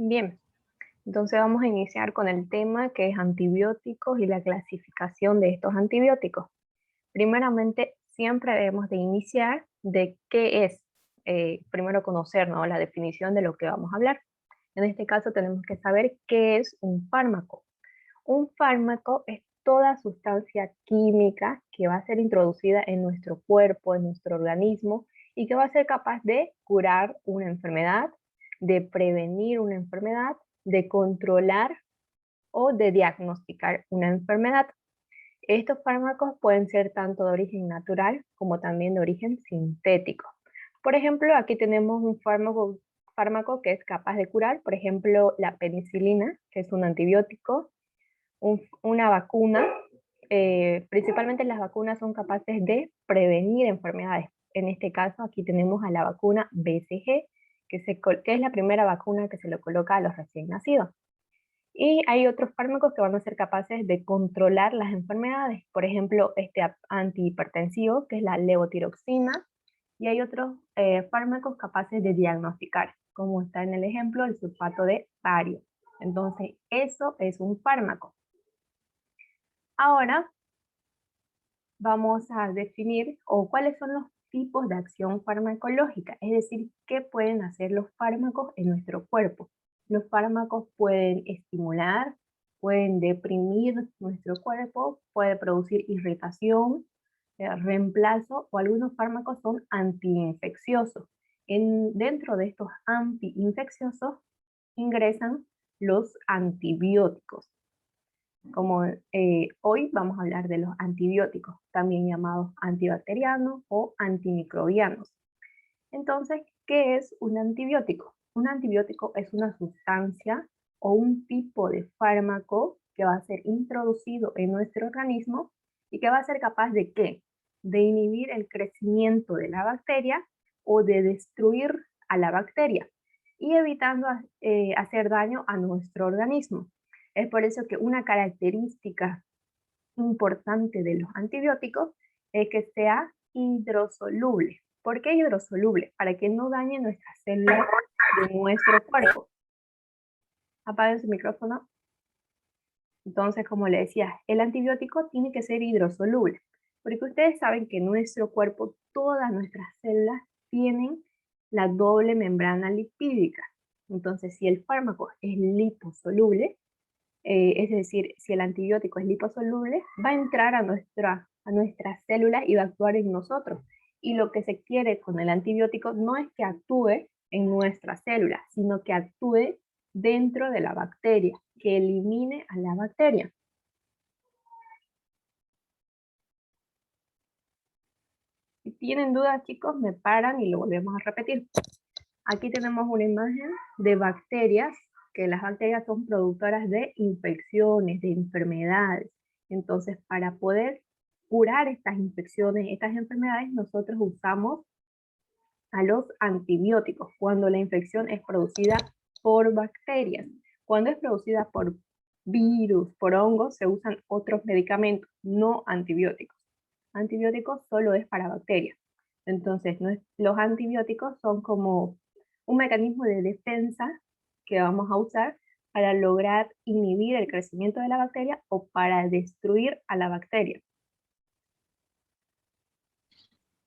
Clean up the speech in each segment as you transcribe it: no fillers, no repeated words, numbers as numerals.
Bien, entonces vamos a iniciar con el tema que es antibióticos y la clasificación de estos antibióticos. Primeramente, siempre debemos de iniciar de qué es, primero conocer, ¿no?, la definición de lo que vamos a hablar. En este caso tenemos que saber qué es un fármaco. Un fármaco es toda sustancia química que va a ser introducida en nuestro cuerpo, en nuestro organismo, y que va a ser capaz de curar una enfermedad, de prevenir una enfermedad, de controlar o de diagnosticar una enfermedad. Estos fármacos pueden ser tanto de origen natural como también de origen sintético. Por ejemplo, aquí tenemos un fármaco que es capaz de curar, por ejemplo, la penicilina, que es un antibiótico, una vacuna. Principalmente las vacunas son capaces de prevenir enfermedades. En este caso, aquí tenemos a la vacuna BCG, que es la primera vacuna que se le coloca a los recién nacidos. Y hay otros fármacos que van a ser capaces de controlar las enfermedades. Por ejemplo, este antihipertensivo, que es la levotiroxina, y hay otros fármacos capaces de diagnosticar, como está en el ejemplo, el sulfato de bario. Entonces, eso es un fármaco. Ahora vamos a definir cuáles son los tipos de acción farmacológica, es decir, qué pueden hacer los fármacos en nuestro cuerpo. Los fármacos pueden estimular, pueden deprimir nuestro cuerpo, puede producir irritación, reemplazo, o algunos fármacos son antiinfecciosos. Dentro de estos antiinfecciosos ingresan los antibióticos. Como hoy vamos a hablar de los antibióticos, también llamados antibacterianos o antimicrobianos. Entonces, ¿qué es un antibiótico? Un antibiótico es una sustancia o un tipo de fármaco que va a ser introducido en nuestro organismo y que va a ser capaz de ¿qué? De inhibir el crecimiento de la bacteria o de destruir a la bacteria y evitando hacer daño a nuestro organismo. Es por eso que una característica importante de los antibióticos es que sea hidrosoluble. ¿Por qué hidrosoluble? Para que no dañe nuestras células de nuestro cuerpo. Apaguen su micrófono. Entonces, como le decía, el antibiótico tiene que ser hidrosoluble, porque ustedes saben que en nuestro cuerpo todas nuestras células tienen la doble membrana lipídica. Entonces, si el fármaco es liposoluble, es decir, si el antibiótico es liposoluble, va a entrar a nuestras células y va a actuar en nosotros. Y lo que se quiere con el antibiótico no es que actúe en nuestras células, sino que actúe dentro de la bacteria, que elimine a la bacteria. Si tienen dudas, chicos, me paran y lo volvemos a repetir. Aquí tenemos una imagen de bacterias, que las bacterias son productoras de infecciones, de enfermedades. Entonces, para poder curar estas infecciones, estas enfermedades, nosotros usamos a los antibióticos cuando la infección es producida por bacterias. Cuando es producida por virus, por hongos, se usan otros medicamentos, no antibióticos. Antibióticos solo es para bacterias. Entonces, los antibióticos son como un mecanismo de defensa que vamos a usar para lograr inhibir el crecimiento de la bacteria o para destruir a la bacteria.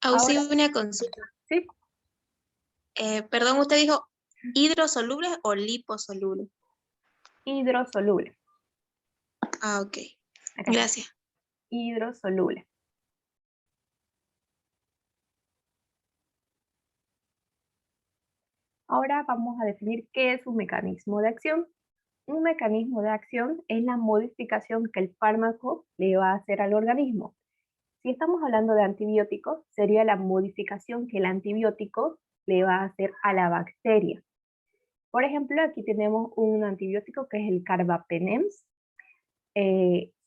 Auxi, Ahora, una consulta. sí, Perdón, ¿usted dijo hidrosolubles o liposolubles? hidrosoluble. Ah, ok. Acá está, Gracias. hidrosoluble. Ahora vamos a definir qué es un mecanismo de acción. Un mecanismo de acción es la modificación que el fármaco le va a hacer al organismo. Si estamos hablando de antibióticos, sería la modificación que el antibiótico le va a hacer a la bacteria. Por ejemplo, aquí tenemos un antibiótico que es el carbapenems.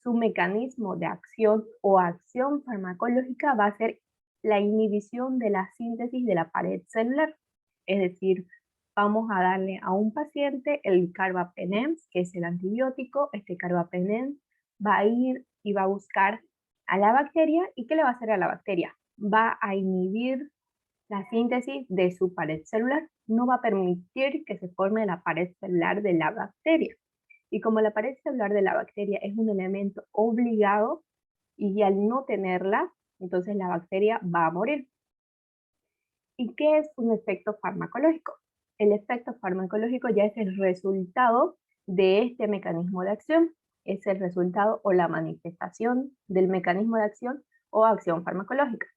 Su mecanismo de acción o acción farmacológica va a ser la inhibición de la síntesis de la pared celular. Es decir, vamos a darle a un paciente el carbapenems, que es el antibiótico. Este carbapenems va a ir y va a buscar a la bacteria. ¿Y qué le va a hacer a la bacteria? Va a inhibir La síntesis de su pared celular no va a permitir que se forme la pared celular de la bacteria. Y como la pared celular de la bacteria es un elemento obligado y al no tenerla, entonces la bacteria va a morir. ¿Y qué es un efecto farmacológico? El efecto farmacológico ya es el resultado de este mecanismo de acción. Es el resultado o la manifestación del mecanismo de acción o acción farmacológica.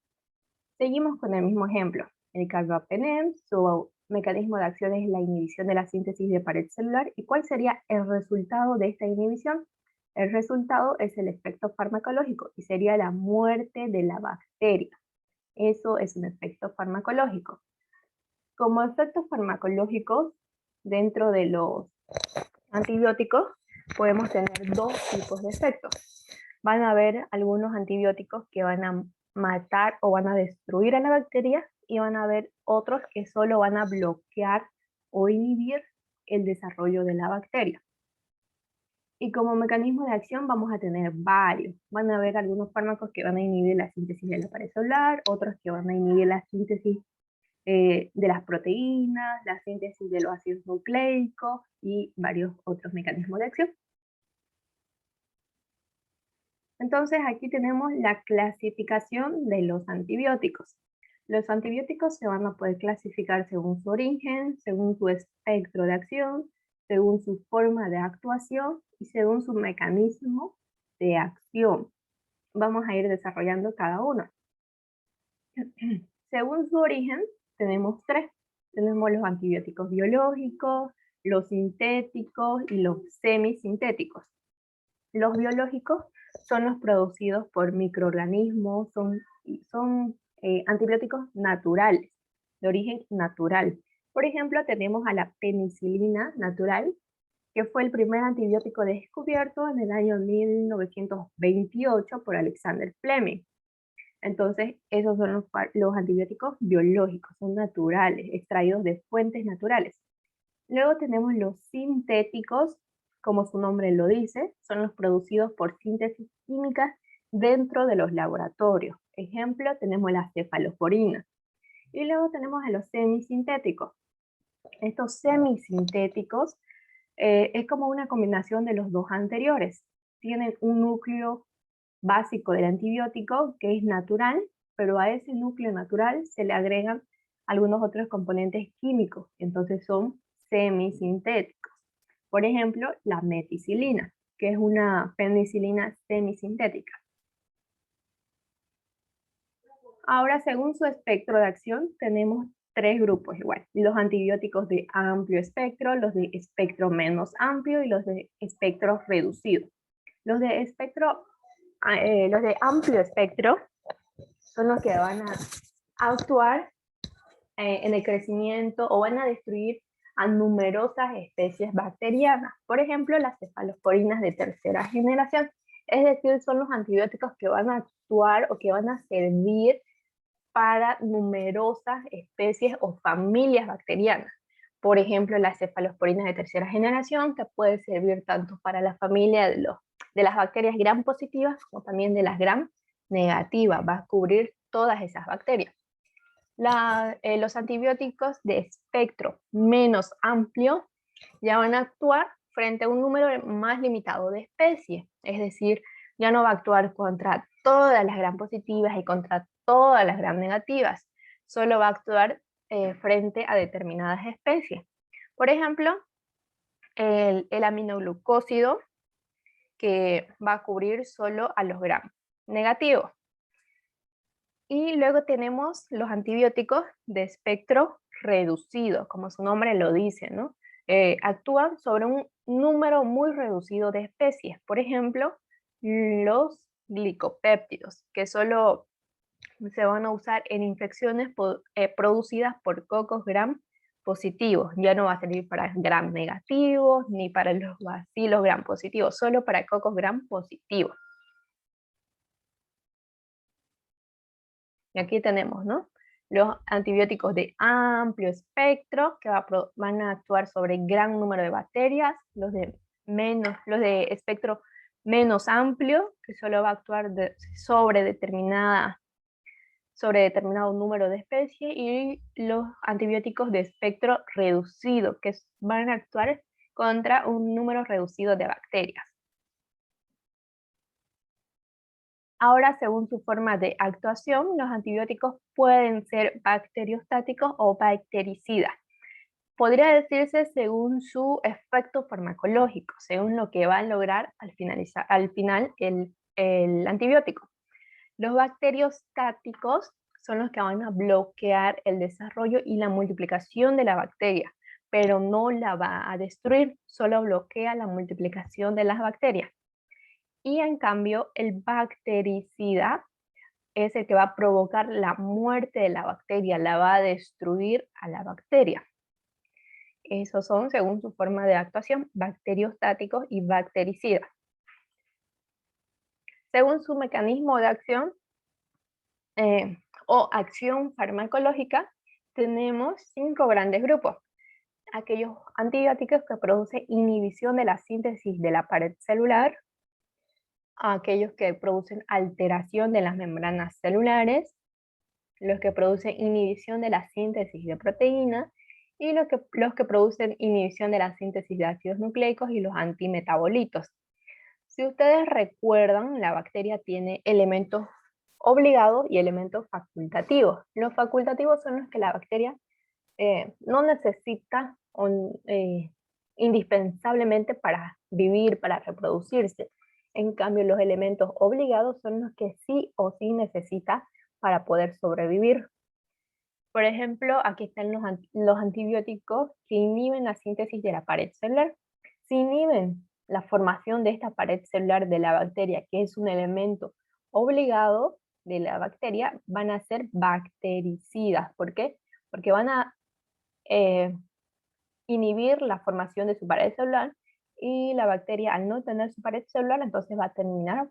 Seguimos con el mismo ejemplo. El carbapenem, su mecanismo de acción es la inhibición de la síntesis de pared celular. ¿Y cuál sería el resultado de esta inhibición? El resultado es el efecto farmacológico y sería la muerte de la bacteria. Eso es un efecto farmacológico. Como efectos farmacológicos, dentro de los antibióticos, podemos tener dos tipos de efectos. Van a haber algunos antibióticos que van a matar o van a destruir a la bacteria y van a haber otros que solo van a bloquear o inhibir el desarrollo de la bacteria. Y como mecanismo de acción vamos a tener varios. Van a haber algunos fármacos que van a inhibir la síntesis de la pared celular, otros que van a inhibir la síntesis de las proteínas, la síntesis de los ácidos nucleicos y varios otros mecanismos de acción. Entonces aquí tenemos la clasificación de los antibióticos. Los antibióticos se van a poder clasificar según su origen, según su espectro de acción, según su forma de actuación y según su mecanismo de acción. Vamos a ir desarrollando cada uno. Según su origen, tenemos tres. Tenemos los antibióticos biológicos, los sintéticos y los semisintéticos. Los biológicos son los producidos por microorganismos, son antibióticos naturales, de origen natural. Por ejemplo, tenemos a la penicilina natural, que fue el primer antibiótico descubierto en el año 1928 por Alexander Fleming. Entonces, esos son los antibióticos biológicos, son naturales, extraídos de fuentes naturales. Luego tenemos los sintéticos, como su nombre lo dice, son los producidos por síntesis química dentro de los laboratorios. Ejemplo, tenemos la cefalosporina. Y luego tenemos a los semisintéticos. Estos semisintéticos es como una combinación de los dos anteriores. Tienen un núcleo básico del antibiótico que es natural, pero a ese núcleo natural se le agregan algunos otros componentes químicos, entonces son semisintéticos. Por ejemplo, la meticilina, que es una penicilina semisintética. Ahora, según su espectro de acción, tenemos tres grupos igual. Los antibióticos de amplio espectro, los de espectro menos amplio y los de espectro reducido. Los de amplio espectro son los que van a actuar en el crecimiento o van a destruir a numerosas especies bacterianas. Por ejemplo, las cefalosporinas de tercera generación. Es decir, son los antibióticos que van a actuar o que van a servir para numerosas especies o familias bacterianas. Por ejemplo, las cefalosporinas de tercera generación, que puede servir tanto para la familia de las bacterias gram positivas como también de las gram negativas. Va a cubrir todas esas bacterias. Los antibióticos de espectro menos amplio ya van a actuar frente a un número más limitado de especies, es decir, ya no va a actuar contra todas las gram positivas y contra todas las gram negativas, solo va a actuar frente a determinadas especies. Por ejemplo, el aminoglucósido, que va a cubrir solo a los gram negativos. Y luego tenemos los antibióticos de espectro reducido, como su nombre lo dice, ¿no? Actúan sobre un número muy reducido de especies. Por ejemplo, los glicopéptidos, que solo se van a usar en infecciones producidas por cocos gram positivos. Ya no va a servir para gram negativos ni para los bacilos gram positivos, solo para cocos gram positivos. Y aquí tenemos, ¿no? Los antibióticos de amplio espectro, que van a actuar sobre gran número de bacterias, los de espectro menos amplio, que solo va a actuar sobre sobre determinado número de especies y los antibióticos de espectro reducido, que van a actuar contra un número reducido de bacterias. Ahora, según su forma de actuación, los antibióticos pueden ser bacteriostáticos o bactericidas. Podría decirse según su efecto farmacológico, según lo que va a lograr al final el antibiótico. Los bacteriostáticos son los que van a bloquear el desarrollo y la multiplicación de la bacteria, pero no la va a destruir, solo bloquea la multiplicación de las bacterias. Y en cambio, el bactericida es el que va a provocar la muerte de la bacteria, la va a destruir a la bacteria. Esos son, según su forma de actuación, bacteriostáticos y bactericidas. Según su mecanismo de acción o acción farmacológica, tenemos 5 grandes grupos. Aquellos antibióticos que producen inhibición de la síntesis de la pared celular, aquellos que producen alteración de las membranas celulares, los que producen inhibición de la síntesis de proteínas y los que producen inhibición de la síntesis de ácidos nucleicos y los antimetabolitos. Si ustedes recuerdan, la bacteria tiene elementos obligados y elementos facultativos. Los facultativos son los que la bacteria no necesita indispensablemente para vivir, para reproducirse. En cambio, los elementos obligados son los que sí o sí necesita para poder sobrevivir. Por ejemplo, aquí están los antibióticos que inhiben la síntesis de la pared celular. Si inhiben la formación de esta pared celular de la bacteria, que es un elemento obligado de la bacteria, van a ser bactericidas. ¿Por qué? Porque van a inhibir la formación de su pared celular y la bacteria, al no tener su pared celular, entonces va a terminar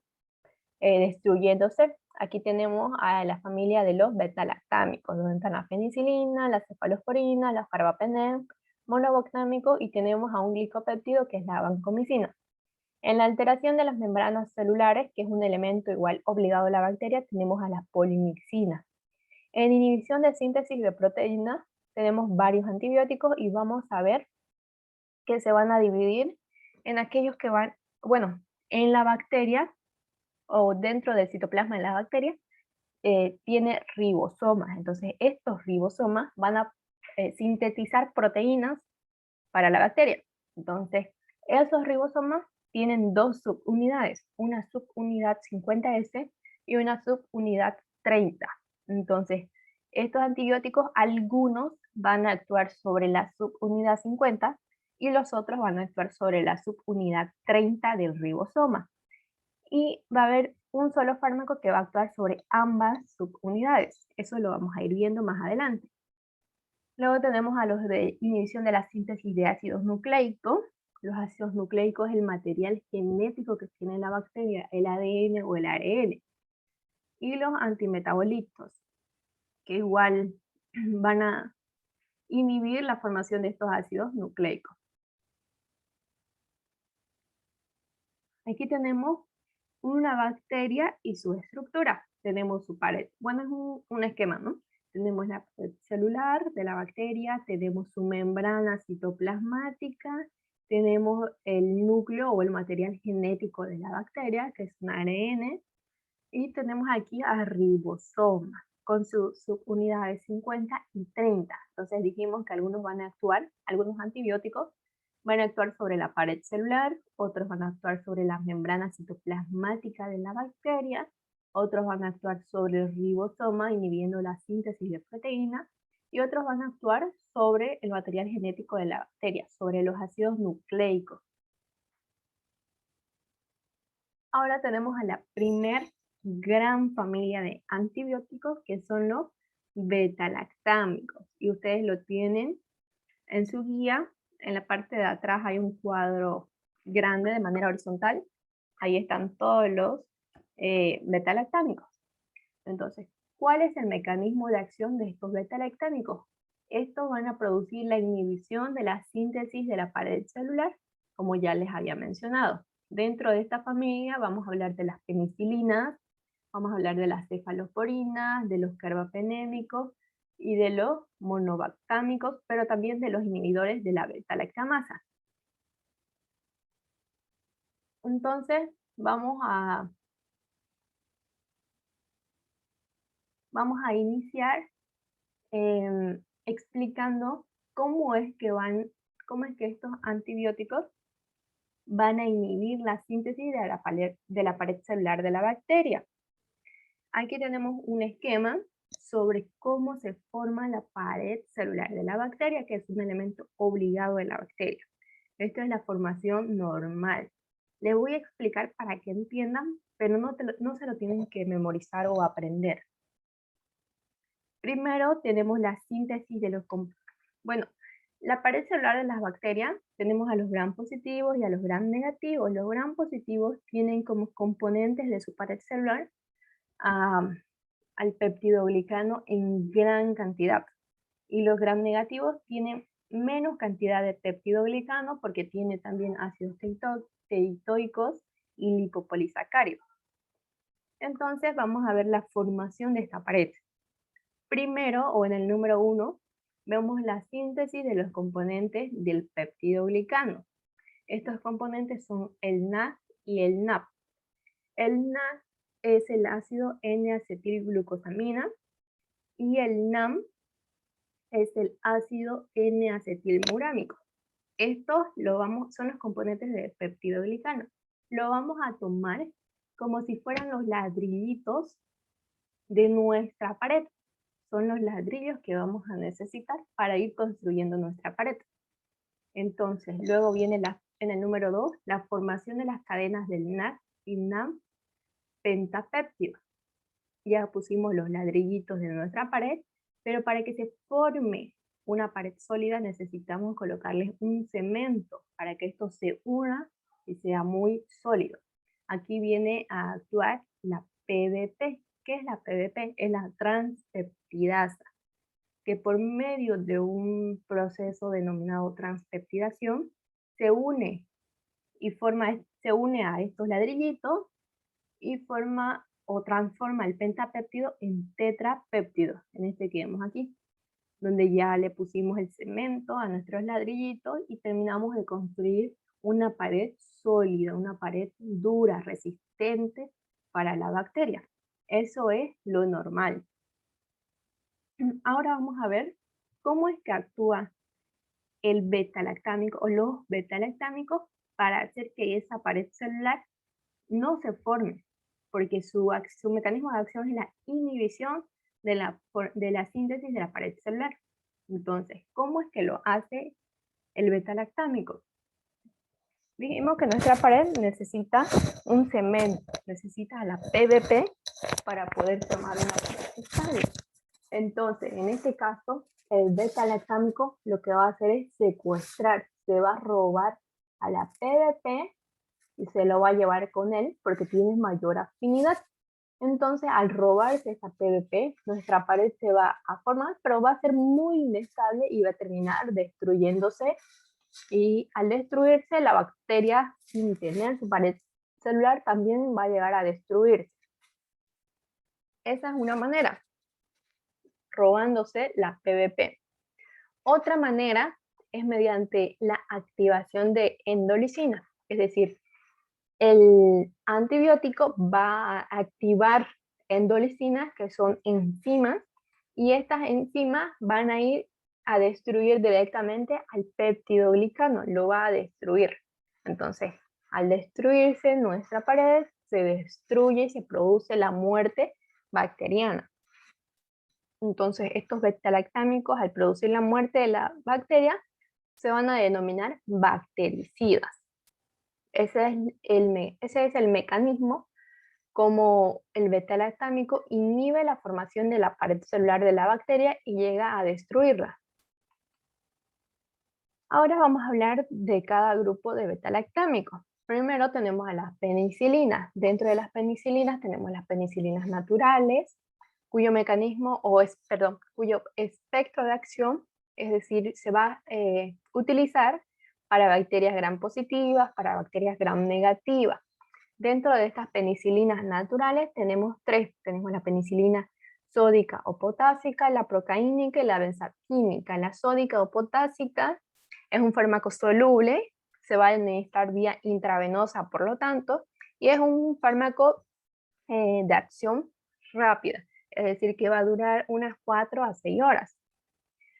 destruyéndose. Aquí tenemos a la familia de los beta-lactámicos, donde están la penicilina, la cefalosporina, la carbapenem, monoboctámico, y tenemos a un glicopéptido que es la vancomicina. En la alteración de las membranas celulares, que es un elemento igual obligado a la bacteria, tenemos a la polimixina. En inhibición de síntesis de proteínas, tenemos varios antibióticos y vamos a ver que se van a dividir en aquellos que van, bueno, en la bacteria o dentro del citoplasma de la bacteria, tiene ribosomas. Entonces, estos ribosomas van a sintetizar proteínas para la bacteria. Entonces, esos ribosomas tienen dos subunidades, una subunidad 50S y una subunidad 30. Entonces, estos antibióticos, algunos van a actuar sobre la subunidad 50 y los otros van a actuar sobre la subunidad 30 del ribosoma. Y va a haber un solo fármaco que va a actuar sobre ambas subunidades. Eso lo vamos a ir viendo más adelante. Luego tenemos a los de inhibición de la síntesis de ácidos nucleicos. Los ácidos nucleicos es el material genético que tiene la bacteria, el ADN o el ARN. Y los antimetabolitos, que igual van a inhibir la formación de estos ácidos nucleicos. Aquí tenemos una bacteria y su estructura. Tenemos su pared. Bueno, es un esquema, ¿no? Tenemos la pared celular de la bacteria, tenemos su membrana citoplasmática, tenemos el núcleo o el material genético de la bacteria, que es un ARN, y tenemos aquí a ribosoma, con sus subunidades 50 y 30. Entonces dijimos que algunos van a actuar, algunos antibióticos, van a actuar sobre la pared celular, otros van a actuar sobre la membrana citoplasmática de la bacteria, otros van a actuar sobre el ribosoma, inhibiendo la síntesis de proteínas, y otros van a actuar sobre el material genético de la bacteria, sobre los ácidos nucleicos. Ahora tenemos a la primer gran familia de antibióticos, que son los beta-lactámicos, y ustedes lo tienen en su guía. En la parte de atrás hay un cuadro grande de manera horizontal. Ahí están todos los beta-lactámicos. Entonces, ¿cuál es el mecanismo de acción de estos beta-lactámicos? Estos van a producir la inhibición de la síntesis de la pared celular, como ya les había mencionado. Dentro de esta familia vamos a hablar de las penicilinas, Vamos a hablar de las cefalosporinas, de los carbapenémicos y de los monobactámicos, pero también de los inhibidores de la beta-lactamasa. Entonces, vamos a iniciar explicando cómo es que estos antibióticos van a inhibir la síntesis de la pared celular de la bacteria. Aquí tenemos un esquema sobre cómo se forma la pared celular de la bacteria, que es un elemento obligado de la bacteria. Esto es la formación normal. Les voy a explicar para que entiendan, pero no se lo tienen que memorizar o aprender. Primero tenemos la síntesis de los compuestos. Bueno, la pared celular de las bacterias, tenemos a los gram positivos y a los gram negativos. Los gram positivos tienen como componentes de su pared celular al peptidoglicano en gran cantidad. Y los gram negativos tienen menos cantidad de peptidoglicano porque tiene también ácidos teitoicos y lipopolisacáridos. Entonces vamos a ver la formación de esta pared. Primero, o en el número 1, vemos la síntesis de los componentes del peptidoglicano. Estos componentes son el NAS y el NAP. El NAS es el ácido N-acetilglucosamina y el NAM es el ácido N-acetilmurámico. Estos son los componentes del peptidoglicano. Lo vamos a tomar como si fueran los ladrillitos de nuestra pared. Son los ladrillos que vamos a necesitar para ir construyendo nuestra pared. Entonces, luego viene en el número 2, la formación de las cadenas del NAC y NAM pentapéptidos. Ya pusimos los ladrillitos de nuestra pared, pero para que se forme una pared sólida necesitamos colocarles un cemento para que esto se una y sea muy sólido. Aquí viene a actuar la PDP. ¿Qué es la PDP? Es la transpeptidasa, que por medio de un proceso denominado transpeptidación se une a estos ladrillitos y forma o transforma el pentapéptido en tetrapéptido, en este que vemos aquí, donde ya le pusimos el cemento a nuestros ladrillitos y terminamos de construir una pared sólida, una pared dura, resistente para la bacteria. Eso es lo normal. Ahora vamos a ver cómo es que actúa el beta-lactámico o los beta-lactámicos para hacer que esa pared celular no se forme, porque su mecanismo de acción es la inhibición de la síntesis de la pared celular. Entonces, ¿cómo es que lo hace el beta-lactámico? Dijimos que nuestra pared necesita un cemento, necesita la PVP para poder tomar una pared estable. Entonces, en este caso, el beta-lactámico lo que va a hacer es secuestrar, se va a robar a la PVP y se lo va a llevar con él porque tiene mayor afinidad. Entonces, al robarse esa PVP, nuestra pared se va a formar, pero va a ser muy inestable y va a terminar destruyéndose. Y al destruirse, la bacteria, sin tener su pared celular, también va a llegar a destruirse. Esa es una manera, robándose la PVP. Otra manera es mediante la activación de endolicinas, es decir, el antibiótico va a activar endolicinas, que son enzimas, y estas enzimas van a ir a destruir directamente al peptidoglicano, lo va a destruir. Entonces, al destruirse nuestra pared, se destruye y se produce la muerte bacteriana. Entonces, estos beta-lactámicos, al producir la muerte de la bacteria, se van a denominar bactericidas. Ese es el mecanismo como el beta-lactámico inhibe la formación de la pared celular de la bacteria y llega a destruirla. Ahora vamos a hablar de cada grupo de beta-lactámicos. Primero tenemos a las penicilinas. Dentro de las penicilinas tenemos las penicilinas naturales, cuyo cuyo espectro de acción, es decir, se va a utilizar para bacterias gram positivas, para bacterias gram negativas. Dentro de estas penicilinas naturales tenemos tres. Tenemos la penicilina sódica o potásica, la procaínica y la benzatínica. La sódica o potásica es un fármaco soluble, se va a administrar vía intravenosa, por lo tanto, y es un fármaco de acción rápida, es decir, que va a durar unas 4 a 6 horas.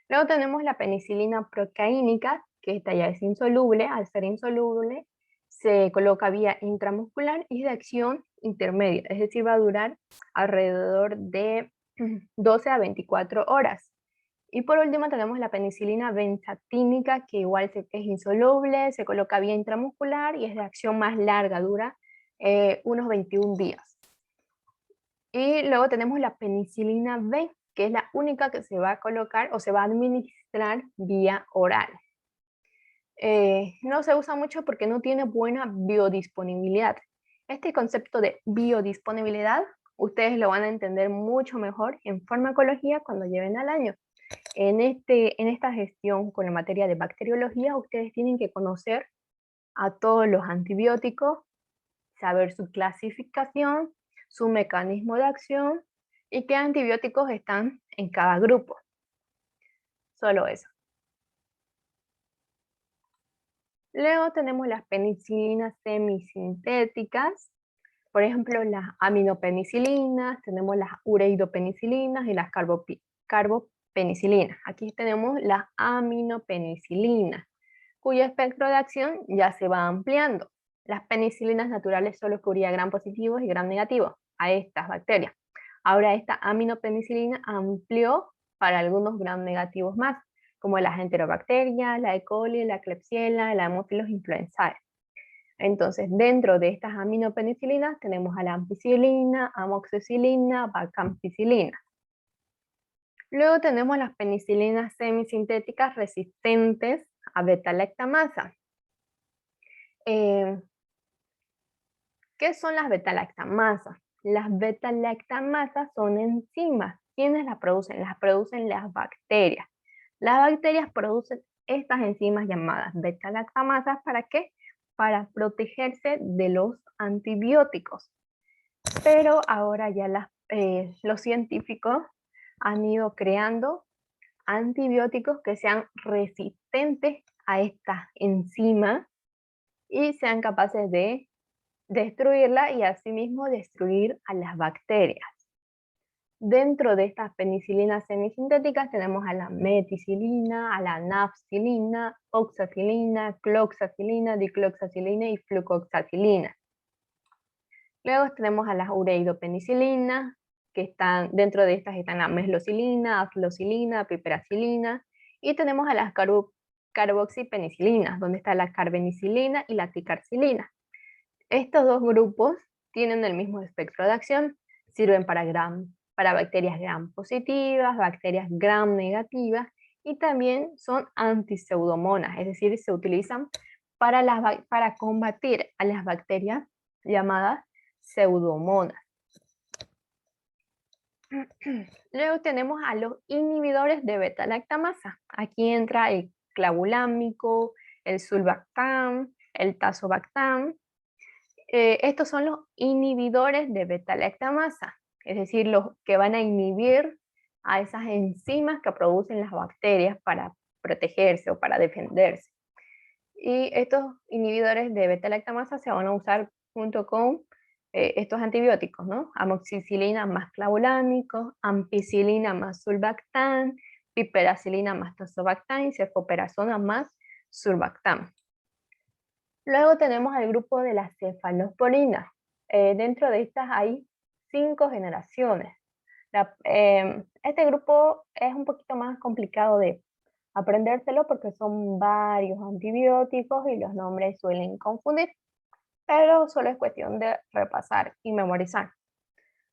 Luego tenemos la penicilina procaínica, que esta ya es insoluble. Al ser insoluble, se coloca vía intramuscular y es de acción intermedia, es decir, va a durar alrededor de 12 a 24 horas. Y por último tenemos la penicilina benzatínica, que igual es insoluble, se coloca vía intramuscular y es de acción más larga, dura unos 21 días. Y luego tenemos la penicilina B, que es la única que se va a colocar o se va a administrar vía oral. No se usa mucho porque no tiene buena biodisponibilidad. Este concepto de biodisponibilidad, ustedes lo van a entender mucho mejor en farmacología cuando lleven al año. En esta gestión con la materia de bacteriología, ustedes tienen que conocer a todos los antibióticos, saber su clasificación, su mecanismo de acción y qué antibióticos están en cada grupo. Solo eso. Luego tenemos las penicilinas semisintéticas, por ejemplo, las aminopenicilinas, tenemos las ureidopenicilinas y las carbopenicilinas. Aquí tenemos las aminopenicilinas, cuyo espectro de acción ya se va ampliando. Las penicilinas naturales solo cubría gram positivos y gram negativos a estas bacterias. Ahora esta aminopenicilina amplió para algunos gram negativos más, como las enterobacterias, la E. coli, la Klebsiella, la Haemophilus influenzae. Entonces, dentro de estas aminopenicilinas tenemos a la ampicilina, amoxicilina, vacampicilina. Luego tenemos las penicilinas semisintéticas resistentes a beta-lactamasa. ¿Qué son las beta-lactamasas? Las beta-lactamasas son enzimas. ¿Quiénes las producen? Las producen las bacterias. Las bacterias producen estas enzimas llamadas beta-lactamasas, ¿para qué? Para protegerse de los antibióticos. Pero ahora ya los científicos han ido creando antibióticos que sean resistentes a estas enzimas y sean capaces de destruirla y asimismo destruir a las bacterias. Dentro de estas penicilinas semisintéticas tenemos a la meticilina, a la nafcilina, oxacilina, cloxacilina, dicloxacilina y flucoxacilina. Luego tenemos a las ureidopenicilinas, que están, dentro de estas están la meslocilina, aflocilina, piperacilina, y tenemos a las carboxipenicilinas, donde está la carbenicilina y la ticarcilina. Estos dos grupos tienen el mismo espectro de acción, sirven para bacterias gram positivas, bacterias gram negativas, y también son antiseudomonas, es decir, se utilizan para combatir a las bacterias llamadas pseudomonas. Luego tenemos a los inhibidores de beta-lactamasa. Aquí entra el clavulámico, el sulbactam, el tazobactam. Estos son los inhibidores de beta-lactamasa, es decir, los que van a inhibir a esas enzimas que producen las bacterias para protegerse o para defenderse. Y estos inhibidores de beta-lactamasa se van a usar junto con estos antibióticos, ¿no? Amoxicilina más clavulámico, ampicilina más sulbactam, piperacilina más tazobactam y cefoperazona más sulbactam. Luego tenemos el grupo de las cefalosporinas. Dentro de estas hay 5 generaciones. Este grupo es un poquito más complicado de aprendérselo porque son varios antibióticos y los nombres suelen confundir, pero solo es cuestión de repasar y memorizar.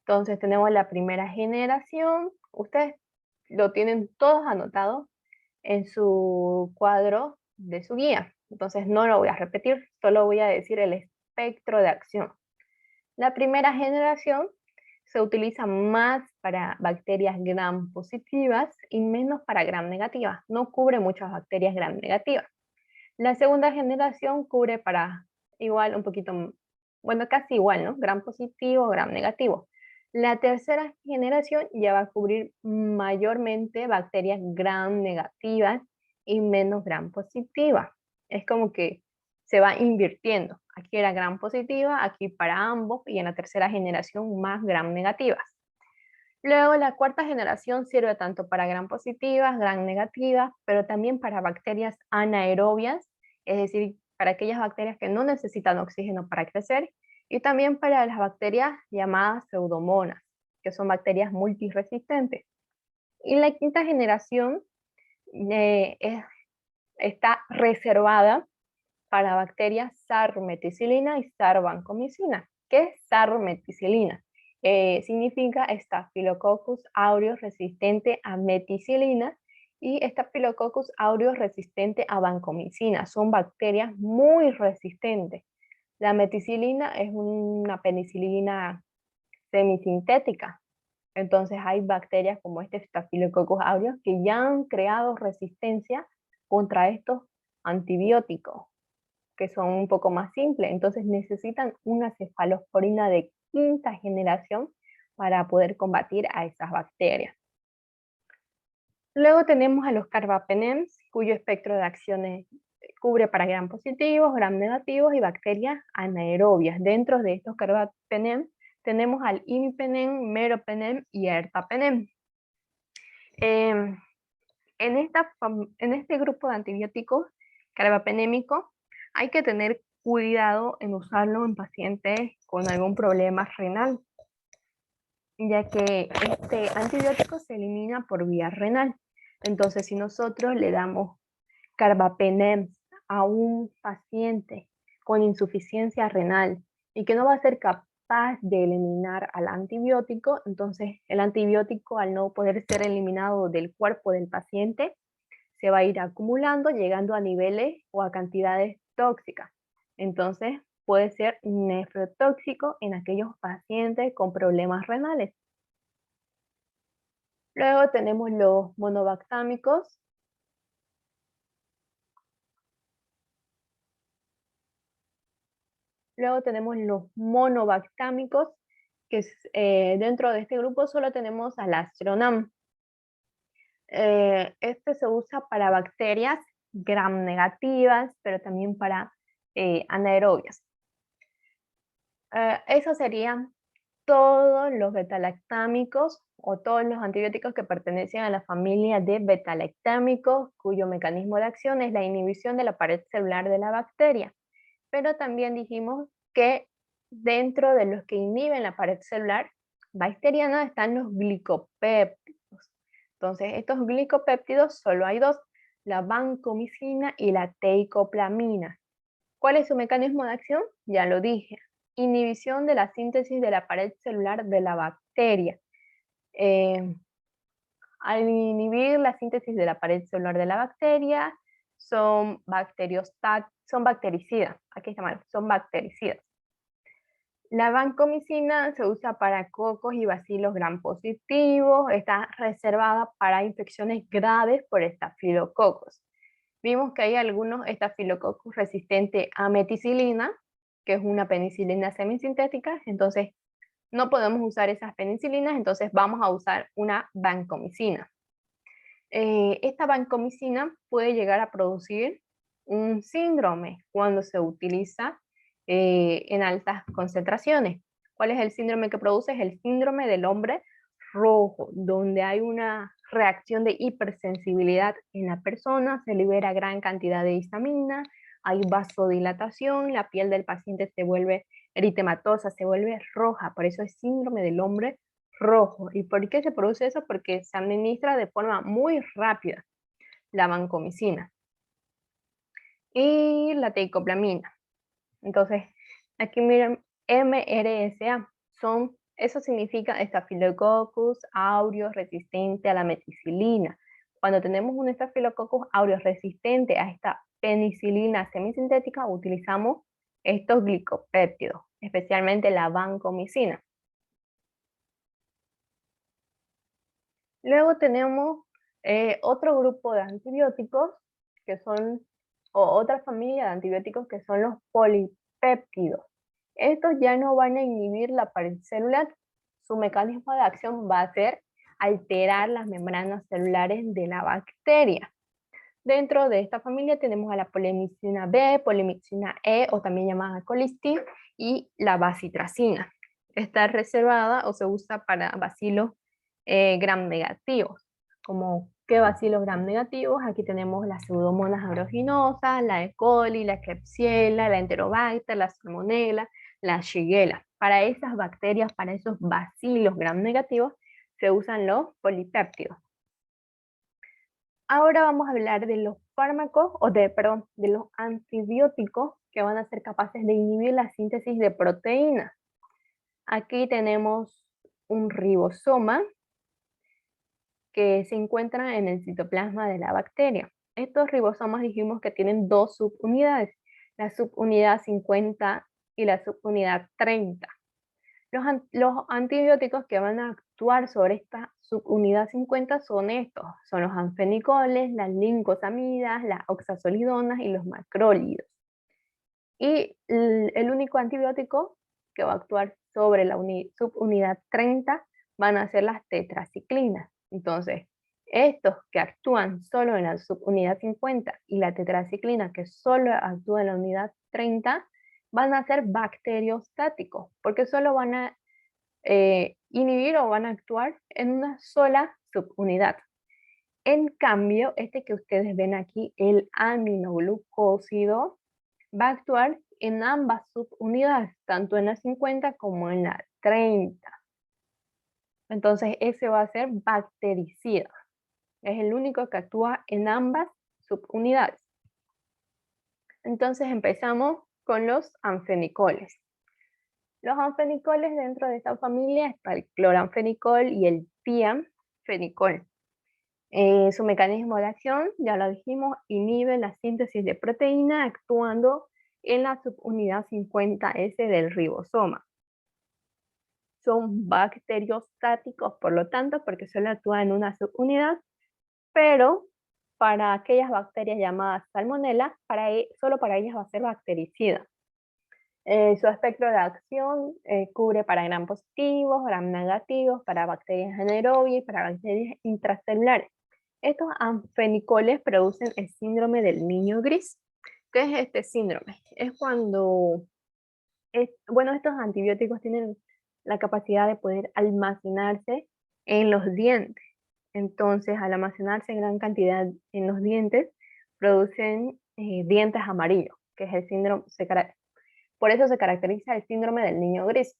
Entonces tenemos la primera generación, ustedes lo tienen todos anotado en su cuadro de su guía, entonces no lo voy a repetir, solo voy a decir el espectro de acción. La primera generación se utiliza más para bacterias gram positivas y menos para gram negativas. No cubre muchas bacterias gram negativas. La segunda generación cubre para igual un poquito bueno, casi igual, ¿no? Gram positivo, gram negativo. La tercera generación ya va a cubrir mayormente bacterias gram negativas y menos gram positivas. Es como que se va invirtiendo. Aquí era gram positiva, aquí para ambos, y en la tercera generación más gram negativas. Luego la cuarta generación sirve tanto para gram positivas, gram negativas, pero también para bacterias anaerobias, es decir, para aquellas bacterias que no necesitan oxígeno para crecer, y también para las bacterias llamadas pseudomonas, que son bacterias multiresistentes. Y la quinta generación eh, es- está reservada para bacterias sarmeticilina y sarbancomicina. ¿Qué es sarmeticilina? Significa Staphylococcus aureus resistente a meticilina y Staphylococcus aureus resistente a vancomicina. Son bacterias muy resistentes. La meticilina es una penicilina semisintética. Entonces hay bacterias como este Staphylococcus aureus que ya han creado resistencia contra estos antibióticos que son un poco más simples. Entonces necesitan una cefalosporina de quinta generación para poder combatir a esas bacterias. Luego tenemos a los carbapenems, cuyo espectro de acciones cubre para gram positivos, gram negativos y bacterias anaerobias. Dentro de estos carbapenems tenemos al imipenem, meropenem y ertapenem. Eh, en este grupo de antibióticos carbapenémicos hay que tener cuidado en usarlo en pacientes con algún problema renal, ya que este antibiótico se elimina por vía renal. Entonces, si nosotros le damos carbapenem a un paciente con insuficiencia renal y que no va a ser capaz de eliminar al antibiótico, entonces el antibiótico, al no poder ser eliminado del cuerpo del paciente, se va a ir acumulando, llegando a niveles o a cantidades tóxicas. Entonces, puede ser nefrotóxico en aquellos pacientes con problemas renales. Luego tenemos los monobactámicos. Luego tenemos los monobactámicos, que dentro de este grupo solo tenemos al Astronam. Este se usa para bacterias gram negativas, pero también para anaerobias. Esos serían todos los betalactámicos o todos los antibióticos que pertenecen a la familia de betalactámicos, cuyo mecanismo de acción es la inhibición de la pared celular de la bacteria. Pero también dijimos que dentro de los que inhiben la pared celular bacteriana están los glicopéptidos. Entonces, estos glicopéptidos solo hay dos, la vancomicina y la teicoplamina. ¿Cuál es su mecanismo de acción? Ya lo dije. Inhibición de la síntesis de la pared celular de la bacteria. Eh, Al inhibir la síntesis de la pared celular de la bacteria, son bactericidas. Aquí está mal, son bactericidas. La vancomicina se usa para cocos y bacilos gram positivos. Está reservada para infecciones graves por estafilococos. Vimos que hay algunos estafilococos resistentes a meticilina, que es una penicilina semisintética, entonces no podemos usar esas penicilinas, entonces vamos a usar una vancomicina. Esta vancomicina puede llegar a producir un síndrome cuando se utiliza en altas concentraciones. ¿Cuál es el síndrome que produce? Es el síndrome del hombre rojo, donde hay una reacción de hipersensibilidad en la persona, se libera gran cantidad de histamina, hay vasodilatación, la piel del paciente se vuelve eritematosa, se vuelve roja, por eso es síndrome del hombre rojo. ¿Y por qué se produce eso? Porque se administra de forma muy rápida la vancomicina y la teicoplamina. Entonces, aquí miren, MRSA, eso significa Staphylococcus aureus resistente a la meticilina. Cuando tenemos un Staphylococcus aureus resistente a esta penicilina semisintética, utilizamos estos glicopéptidos, especialmente la vancomicina. Luego tenemos otro grupo de antibióticos que son, o otra familia de antibióticos que son los polipéptidos. Estos ya no van a inhibir la pared celular. Su mecanismo de acción va a ser alterar las membranas celulares de la bacteria. Dentro de esta familia tenemos a la polimicina B, polimicina E, o también llamada colistin, y la bacitracina. Está reservada o se usa para bacilos gram negativos. Como ¿qué bacilos gram negativos? Aquí tenemos las pseudomonas aeruginosa, la E. coli, la Klebsiella, la Enterobacter, la Salmonella, la Shigella. Para esas bacterias, para esos bacilos gram negativos, se usan los polipéptidos. Ahora vamos a hablar de los fármacos, de los antibióticos que van a ser capaces de inhibir la síntesis de proteínas. Aquí tenemos un ribosoma que se encuentra en el citoplasma de la bacteria. Estos ribosomas dijimos que tienen dos subunidades, la subunidad 50 y la subunidad 30. Los antibióticos que van a actuar sobre esta subunidad 50 son estos, son los anfenicoles, las lincosamidas, las oxazolidonas y los macrólidos. Y el único antibiótico que va a actuar sobre la subunidad 30 van a ser las tetraciclinas. Entonces, estos que actúan solo en la subunidad 50 y la tetraciclina que solo actúa en la unidad 30 van a ser bacteriostáticos, porque solo van a inhibir o van a actuar en una sola subunidad. En cambio, este que ustedes ven aquí, el aminoglucósido, va a actuar en ambas subunidades, tanto en la 50 como en la 30. Entonces, ese va a ser bactericida. Es el único que actúa en ambas subunidades. Entonces, empezamos con los anfenicoles. Los anfenicoles dentro de esta familia está el cloranfenicol y el tianfenicol. Su mecanismo de acción, ya lo dijimos, inhibe la síntesis de proteína actuando en la subunidad 50S del ribosoma. Son bacteriostáticos, por lo tanto, porque solo actúan en una subunidad, pero para aquellas bacterias llamadas salmonella, solo para ellas va a ser bactericida. Su espectro de acción cubre para gram positivos, gram negativos, para bacterias anaerobias y para bacterias intracelulares. Estos anfenicoles producen el síndrome del niño gris. ¿Qué es este síndrome? Es cuando, estos antibióticos tienen la capacidad de poder almacenarse en los dientes. Entonces, al almacenarse en gran cantidad en los dientes, producen dientes amarillos, que es el síndrome, por eso se caracteriza el síndrome del niño gris.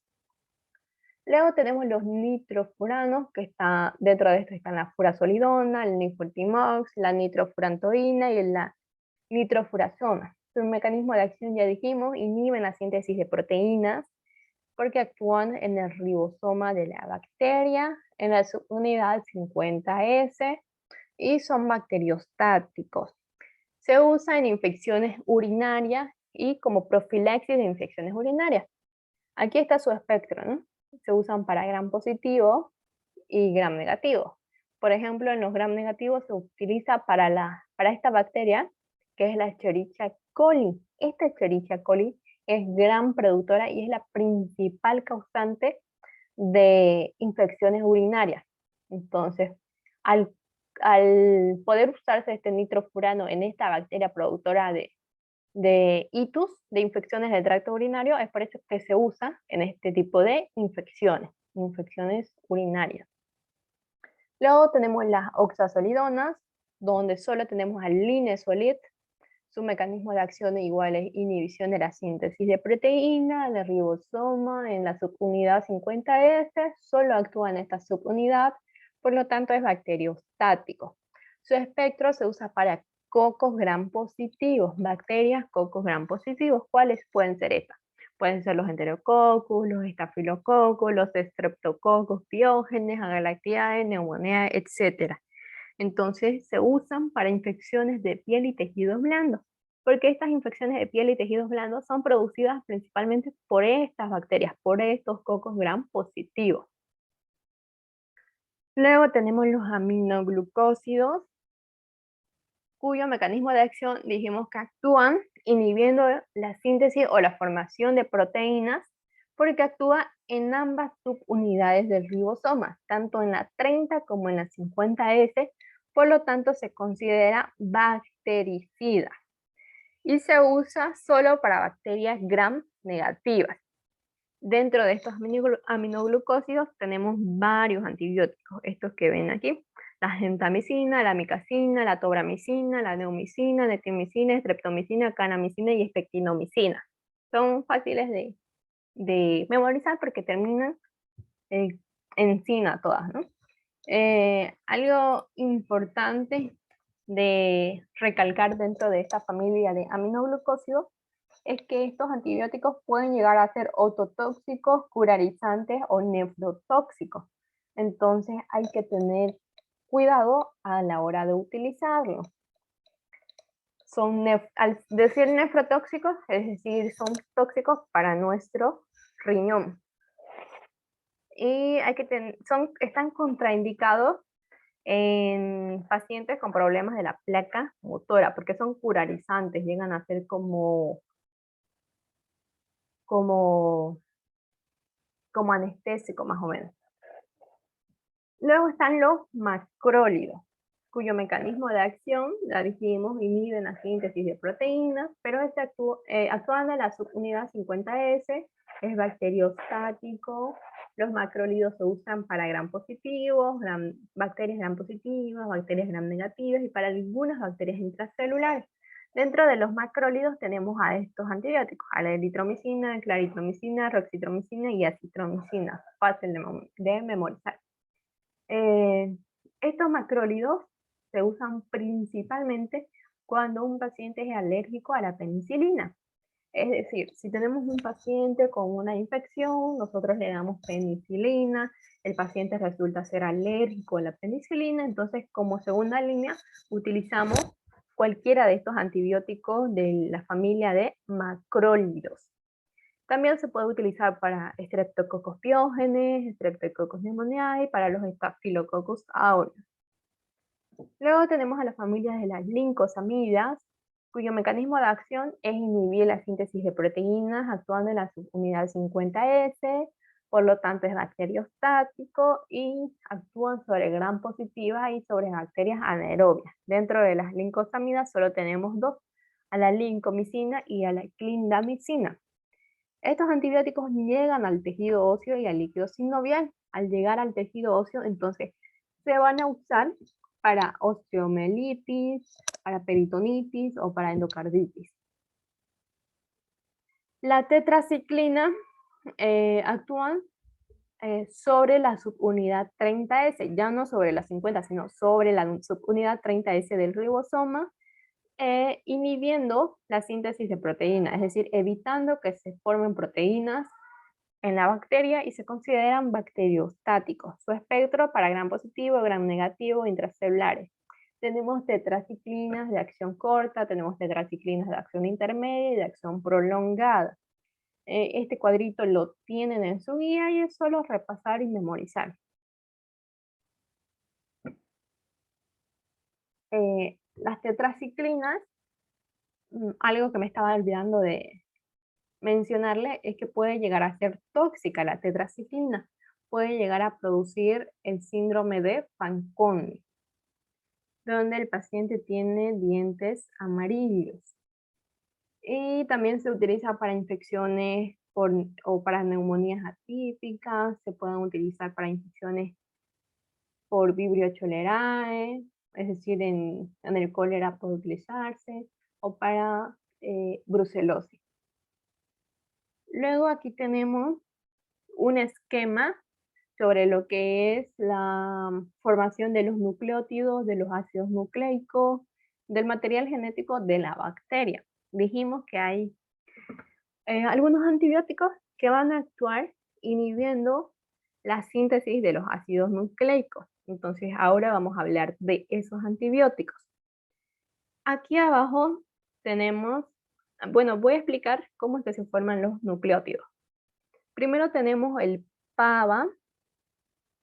Luego tenemos los nitrofuranos, que está dentro de esto están la furazolidona, el nifurtimox, la nitrofurantoína y la nitrofurazona. Su mecanismo de acción, ya dijimos, inhiben la síntesis de proteínas porque actúan en el ribosoma de la bacteria, en la subunidad 50S, y son bacteriostáticos. Se usa en infecciones urinarias y como profilaxis de infecciones urinarias. Aquí está su espectro, ¿no? Se usan para gram positivo y gram negativo. Por ejemplo, en los gram negativos se utiliza para esta bacteria, que es la Escherichia coli. Esta Escherichia coli es gran productora y es la principal causante de infecciones urinarias. Entonces, al poder usarse este nitrofurano en esta bacteria productora de itus, de infecciones del tracto urinario, es por eso que se usa en este tipo de infecciones urinarias. Luego tenemos las oxazolidonas, donde solo tenemos al linezolid. Su mecanismo de acción igual es inhibición de la síntesis de proteína, de ribosoma en la subunidad 50S, solo actúa en esta subunidad, por lo tanto es bacteriostático. Su espectro se usa para cocos gram positivos, bacterias cocos gram positivos. ¿Cuáles pueden ser estas? Pueden ser los enterococcus, los estafilococcus, los streptococcus, piógenes, agalactiae, neumonea, etc. Entonces se usan para infecciones de piel y tejidos blandos, porque estas infecciones de piel y tejidos blandos son producidas principalmente por estas bacterias, por estos cocos gram positivos. Luego tenemos los aminoglucósidos, cuyo mecanismo de acción dijimos que actúan inhibiendo la síntesis o la formación de proteínas porque actúa en ambas subunidades del ribosoma, tanto en la 30 como en la 50S, por lo tanto se considera bactericida y se usa solo para bacterias gram negativas. Dentro de estos aminoglucósidos tenemos varios antibióticos, estos que ven aquí: la gentamicina, la amicacina, la tobramicina, la neomicina, netimicina, streptomicina, kanamicina y espectinomicina. Son fáciles de memorizar porque terminan en cina todas, ¿no? Algo importante de recalcar dentro de esta familia de aminoglucósidos es que estos antibióticos pueden llegar a ser ototóxicos, curarizantes o nefrotóxicos. Entonces hay que tener cuidado a la hora de utilizarlo. Al decir nefrotóxicos, es decir, son tóxicos para nuestro riñón. Y están contraindicados en pacientes con problemas de la placa motora, porque son curarizantes, llegan a ser como anestésico más o menos. Luego están los macrólidos, cuyo mecanismo de acción, ya dijimos, inhiben la síntesis de proteínas, pero actúan en la subunidad 50S, es bacteriostático. Los macrólidos se usan para gram positivos, bacterias gram positivas, bacterias gram negativas y para algunas bacterias intracelulares. Dentro de los macrólidos tenemos a estos antibióticos, a la eritromicina, claritromicina, roxitromicina y acitromicina, fácil de memorizar. Estos macrólidos se usan principalmente cuando un paciente es alérgico a la penicilina. Es decir, si tenemos un paciente con una infección, nosotros le damos penicilina, el paciente resulta ser alérgico a la penicilina, entonces como segunda línea utilizamos cualquiera de estos antibióticos de la familia de macrólidos. También se puede utilizar para Streptococcus pyogenes, Streptococcus pneumoniae y para los Staphylococcus aureus. Luego tenemos a la familia de las lincosamidas, cuyo mecanismo de acción es inhibir la síntesis de proteínas actuando en la subunidad 50S, por lo tanto es bacteriostático y actúan sobre gram positivas y sobre bacterias anaerobias. Dentro de las lincosamidas solo tenemos dos, a la lincomicina y a la clindamicina. Estos antibióticos llegan al tejido óseo y al líquido sinovial. Al llegar al tejido óseo, entonces se van a usar para osteomielitis, para peritonitis o para endocarditis. La tetraciclina actúan sobre la subunidad 30S, ya no sobre la 50, sino sobre la subunidad 30S del ribosoma, inhibiendo la síntesis de proteínas, es decir, evitando que se formen proteínas en la bacteria y se consideran bacteriostáticos. Su espectro para gram positivo, gram negativo, intracelulares. Tenemos tetraciclinas de acción corta, tenemos tetraciclinas de acción intermedia y de acción prolongada. Este cuadrito lo tienen en su guía y es solo repasar y memorizar. Las tetraciclinas, algo que me estaba olvidando de mencionarle es que puede llegar a ser tóxica la tetraciclina, puede llegar a producir el síndrome de Fanconi, donde el paciente tiene dientes amarillos. Y también se utiliza para infecciones o para neumonías atípicas, se pueden utilizar para infecciones por Vibrio cholerae, es decir, en el cólera puede utilizarse, o para brucelosis. Luego aquí tenemos un esquema sobre lo que es la formación de los nucleótidos, de los ácidos nucleicos, del material genético de la bacteria. Dijimos que hay algunos antibióticos que van a actuar inhibiendo la síntesis de los ácidos nucleicos. Entonces ahora vamos a hablar de esos antibióticos. Aquí abajo tenemos, bueno, voy a explicar cómo es que se forman los nucleótidos. Primero tenemos el PABA,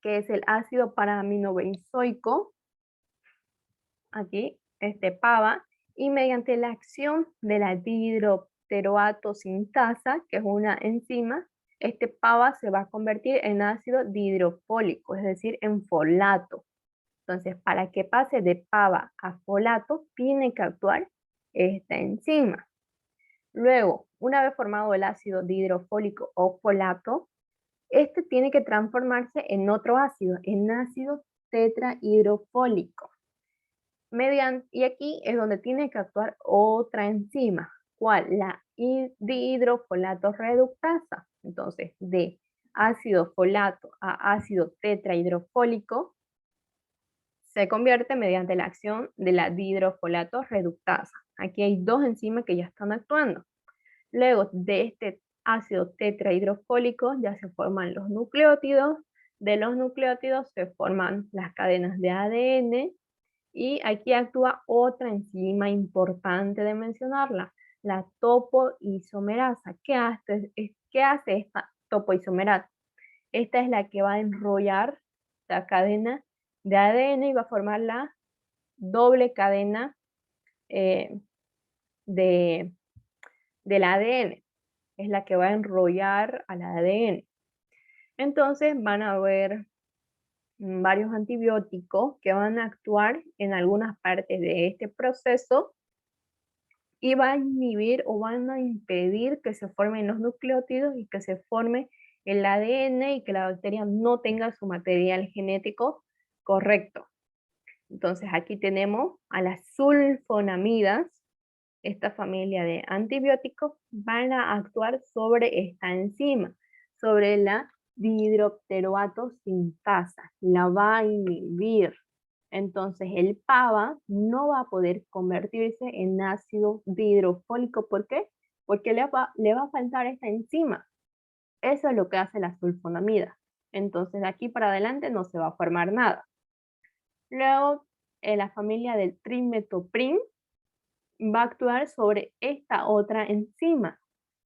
que es el ácido paraaminobenzoico. Aquí PAVA, y mediante la acción de la dihidropteroato sintasa, que es una enzima, este PAVA se va a convertir en ácido dihidrofólico, es decir, en folato. Entonces, para que pase de PAVA a folato, tiene que actuar esta enzima. Luego, una vez formado el ácido dihidrofólico o folato, este tiene que transformarse en otro ácido, en ácido tetrahidrofólico. Y aquí es donde tiene que actuar otra enzima. ¿Cuál? La dihidrofolato reductasa. Entonces, de ácido folato a ácido tetrahidrofólico se convierte mediante la acción de la dihidrofolato reductasa. Aquí hay dos enzimas que ya están actuando. Luego de este ácido tetrahidrofólico ya se forman los nucleótidos. De los nucleótidos se forman las cadenas de ADN. Y aquí actúa otra enzima importante de mencionarla, la topoisomerasa. ¿Qué hace esta topoisomerasa? Esta es la que va a enrollar la cadena de ADN y va a formar la doble cadena del ADN. Es la que va a enrollar al ADN. Entonces van a haber varios antibióticos que van a actuar en algunas partes de este proceso y van a inhibir o van a impedir que se formen los nucleótidos y que se forme el ADN y que la bacteria no tenga su material genético correcto. Entonces aquí tenemos a las sulfonamidas. Esta familia de antibióticos van a actuar sobre esta enzima, sobre la dihidropteroato sintasa, la va a inhibir. Entonces el PAVA no va a poder convertirse en ácido dihidrofólico. ¿Por qué? Porque le va a faltar esta enzima. Eso es lo que hace la sulfonamida. Entonces de aquí para adelante no se va a formar nada. Luego, la familia del trimetoprim va a actuar sobre esta otra enzima,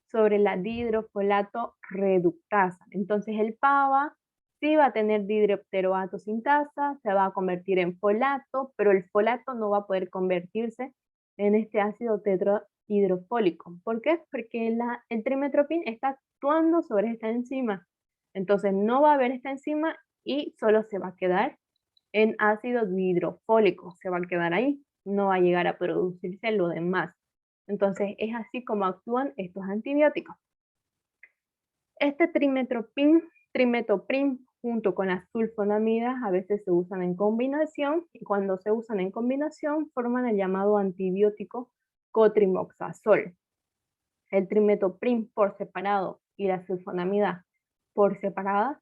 sobre la dihidrofolato reductasa. Entonces el PAVA sí va a tener dihidropteroato sintasa, se va a convertir en folato, pero el folato no va a poder convertirse en este ácido tetrahidrofólico. ¿Por qué? Porque el trimetoprim está actuando sobre esta enzima. Entonces no va a haber esta enzima y solo se va a quedar en ácido dihidrofólico, se va a quedar ahí, no va a llegar a producirse lo demás. Entonces es así como actúan estos antibióticos. Este trimetoprim junto con las sulfonamidas a veces se usan en combinación y cuando se usan en combinación forman el llamado antibiótico cotrimoxazol. El trimetoprim por separado y la sulfonamida por separada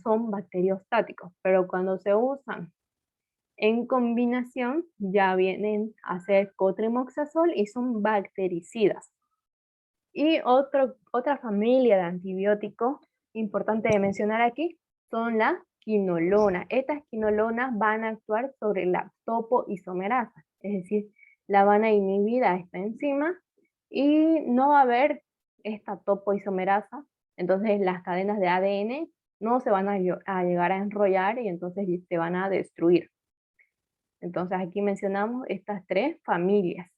son bacteriostáticos, pero cuando se usan en combinación ya vienen a ser cotrimoxazol y son bactericidas. Y otra familia de antibióticos importante de mencionar aquí son las quinolonas. Estas quinolonas van a actuar sobre la topoisomerasa, es decir, la van a inhibir a esta enzima y no va a haber esta topoisomerasa, entonces las cadenas de ADN no se van a llegar a enrollar y entonces se van a destruir. Entonces aquí mencionamos estas tres familias.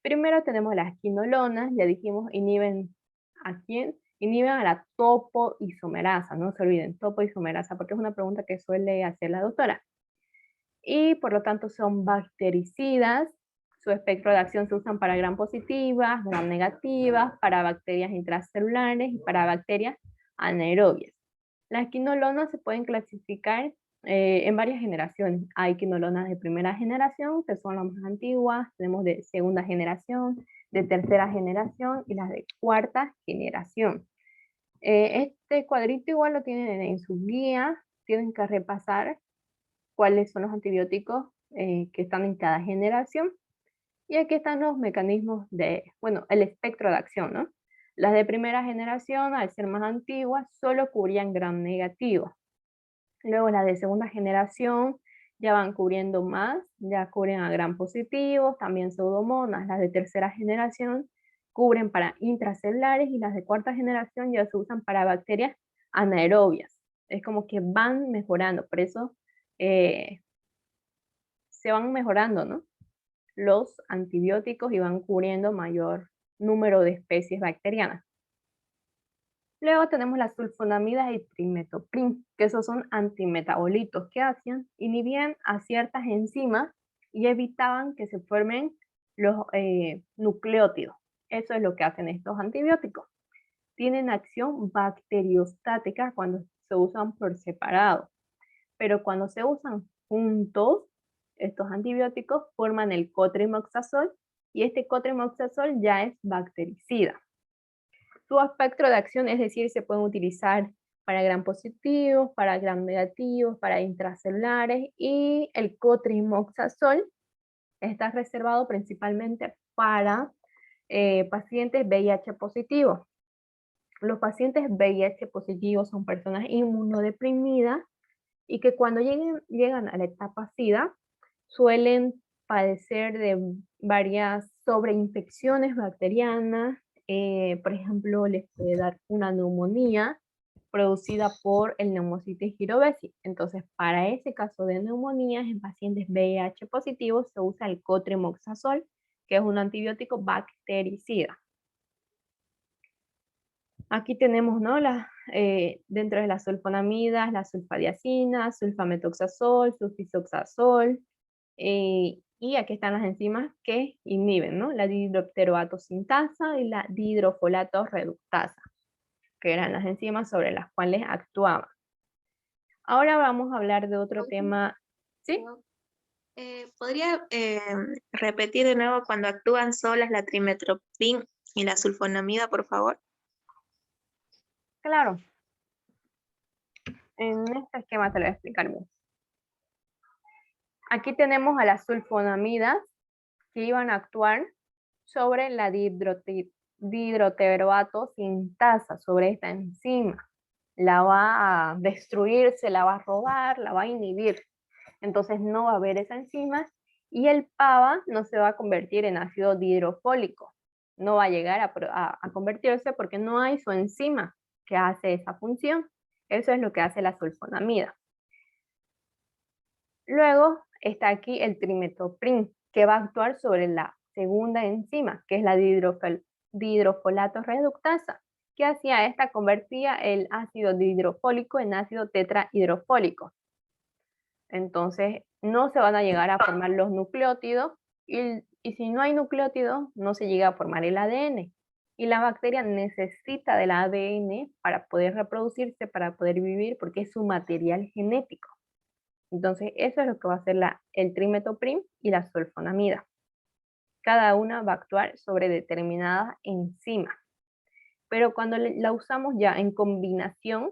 Primero tenemos las quinolonas, ya dijimos, inhiben ¿a quién? Inhiben a la topoisomerasa, no se olviden, topoisomerasa, porque es una pregunta que suele hacer la doctora. Y por lo tanto son bactericidas, su espectro de acción se usan para gram positivas, gram negativas, para bacterias intracelulares y para bacterias anaerobias. Las quinolonas se pueden clasificar en varias generaciones. Hay quinolonas de primera generación, que son las más antiguas, tenemos de segunda generación, de tercera generación y las de cuarta generación. Este cuadrito igual lo tienen en su guía, tienen que repasar cuáles son los antibióticos que están en cada generación. Y aquí están los mecanismos el espectro de acción, ¿no? Las de primera generación, al ser más antiguas, solo cubrían gram negativo. Luego las de segunda generación ya van cubriendo más, ya cubren a gram positivos, también pseudomonas. Las de tercera generación cubren para intracelulares y las de cuarta generación ya se usan para bacterias anaerobias. Es como que van mejorando, por eso se van mejorando, ¿no? Los antibióticos y van cubriendo mayor número de especies bacterianas. Luego tenemos las sulfonamidas y trimetoprim, que esos son antimetabolitos que hacían, inhibían a ciertas enzimas y evitaban que se formen los nucleótidos. Eso es lo que hacen estos antibióticos. Tienen acción bacteriostática cuando se usan por separado, pero cuando se usan juntos, estos antibióticos forman el cotrimoxazol y este cotrimoxazol ya es bactericida. Su espectro de acción, es decir, se pueden utilizar para gram positivos, para gram negativos, para intracelulares, y el cotrimoxazol está reservado principalmente para pacientes VIH positivos. Los pacientes VIH positivos son personas inmunodeprimidas y que cuando llegan a la etapa SIDA suelen padecer de varias sobreinfecciones bacterianas. Por ejemplo, les puede dar una neumonía producida por el Pneumocystis jirovecii. Entonces, para ese caso de neumonías en pacientes VIH positivos se usa el cotrimoxazol, que es un antibiótico bactericida. Aquí tenemos, ¿no? Dentro de las sulfonamidas, la sulfadiazina, sulfametoxazol, sulfisoxazol, y aquí están las enzimas que inhiben, ¿no? La dihidropteroato sintasa y la dihidrofolato reductasa, que eran las enzimas sobre las cuales actuaban. Ahora vamos a hablar de otro tema. ¿Sí? ¿Podría repetir de nuevo cuando actúan solas la trimetoprim y la sulfonamida, por favor? Claro. En este esquema te lo voy a explicar bien. Aquí tenemos a las sulfonamidas que iban a actuar sobre la dihidroteroato sintasa, sobre esta enzima. La va a destruir, se la va a robar, la va a inhibir. Entonces no va a haber esa enzima y el PABA no se va a convertir en ácido dihidrofólico. No va a llegar a convertirse porque no hay su enzima que hace esa función. Eso es lo que hace la sulfonamida. Luego está aquí el trimetoprim, que va a actuar sobre la segunda enzima, que es la dihidrofolato reductasa. ¿Qué hacía esta? Convertía el ácido dihidrofólico en ácido tetrahidrofólico. Entonces no se van a llegar a formar los nucleótidos y si no hay nucleótidos no se llega a formar el ADN. Y la bacteria necesita del ADN para poder reproducirse, para poder vivir, porque es su material genético. Entonces, eso es lo que va a hacer el trimetoprim y la sulfonamida. Cada una va a actuar sobre determinadas enzimas. Pero cuando la usamos ya en combinación,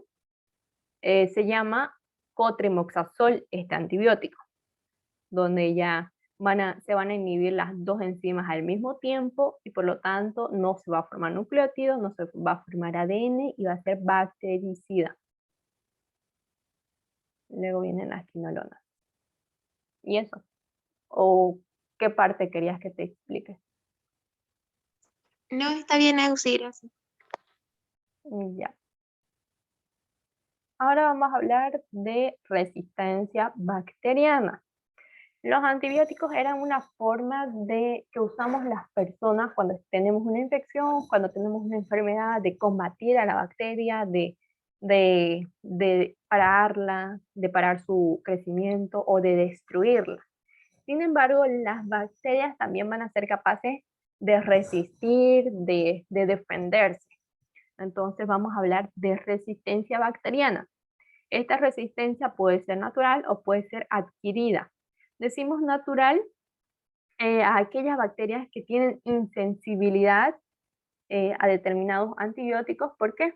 se llama cotrimoxazol este antibiótico, donde ya se van a inhibir las dos enzimas al mismo tiempo y por lo tanto no se va a formar nucleótidos, no se va a formar ADN y va a ser bactericida. Luego vienen las quinolonas. Y eso. ¿O qué parte querías que te explique? No, está bien, Auxi, gracias. Ya. Ahora vamos a hablar de resistencia bacteriana. Los antibióticos eran una forma que usamos las personas cuando tenemos una infección, cuando tenemos una enfermedad, de combatir a la bacteria, de pararla, de parar su crecimiento o de destruirla. Sin embargo, las bacterias también van a ser capaces de resistir, de defenderse. Entonces vamos a hablar de resistencia bacteriana. Esta resistencia puede ser natural o puede ser adquirida. Decimos natural a aquellas bacterias que tienen insensibilidad a determinados antibióticos. ¿Por qué?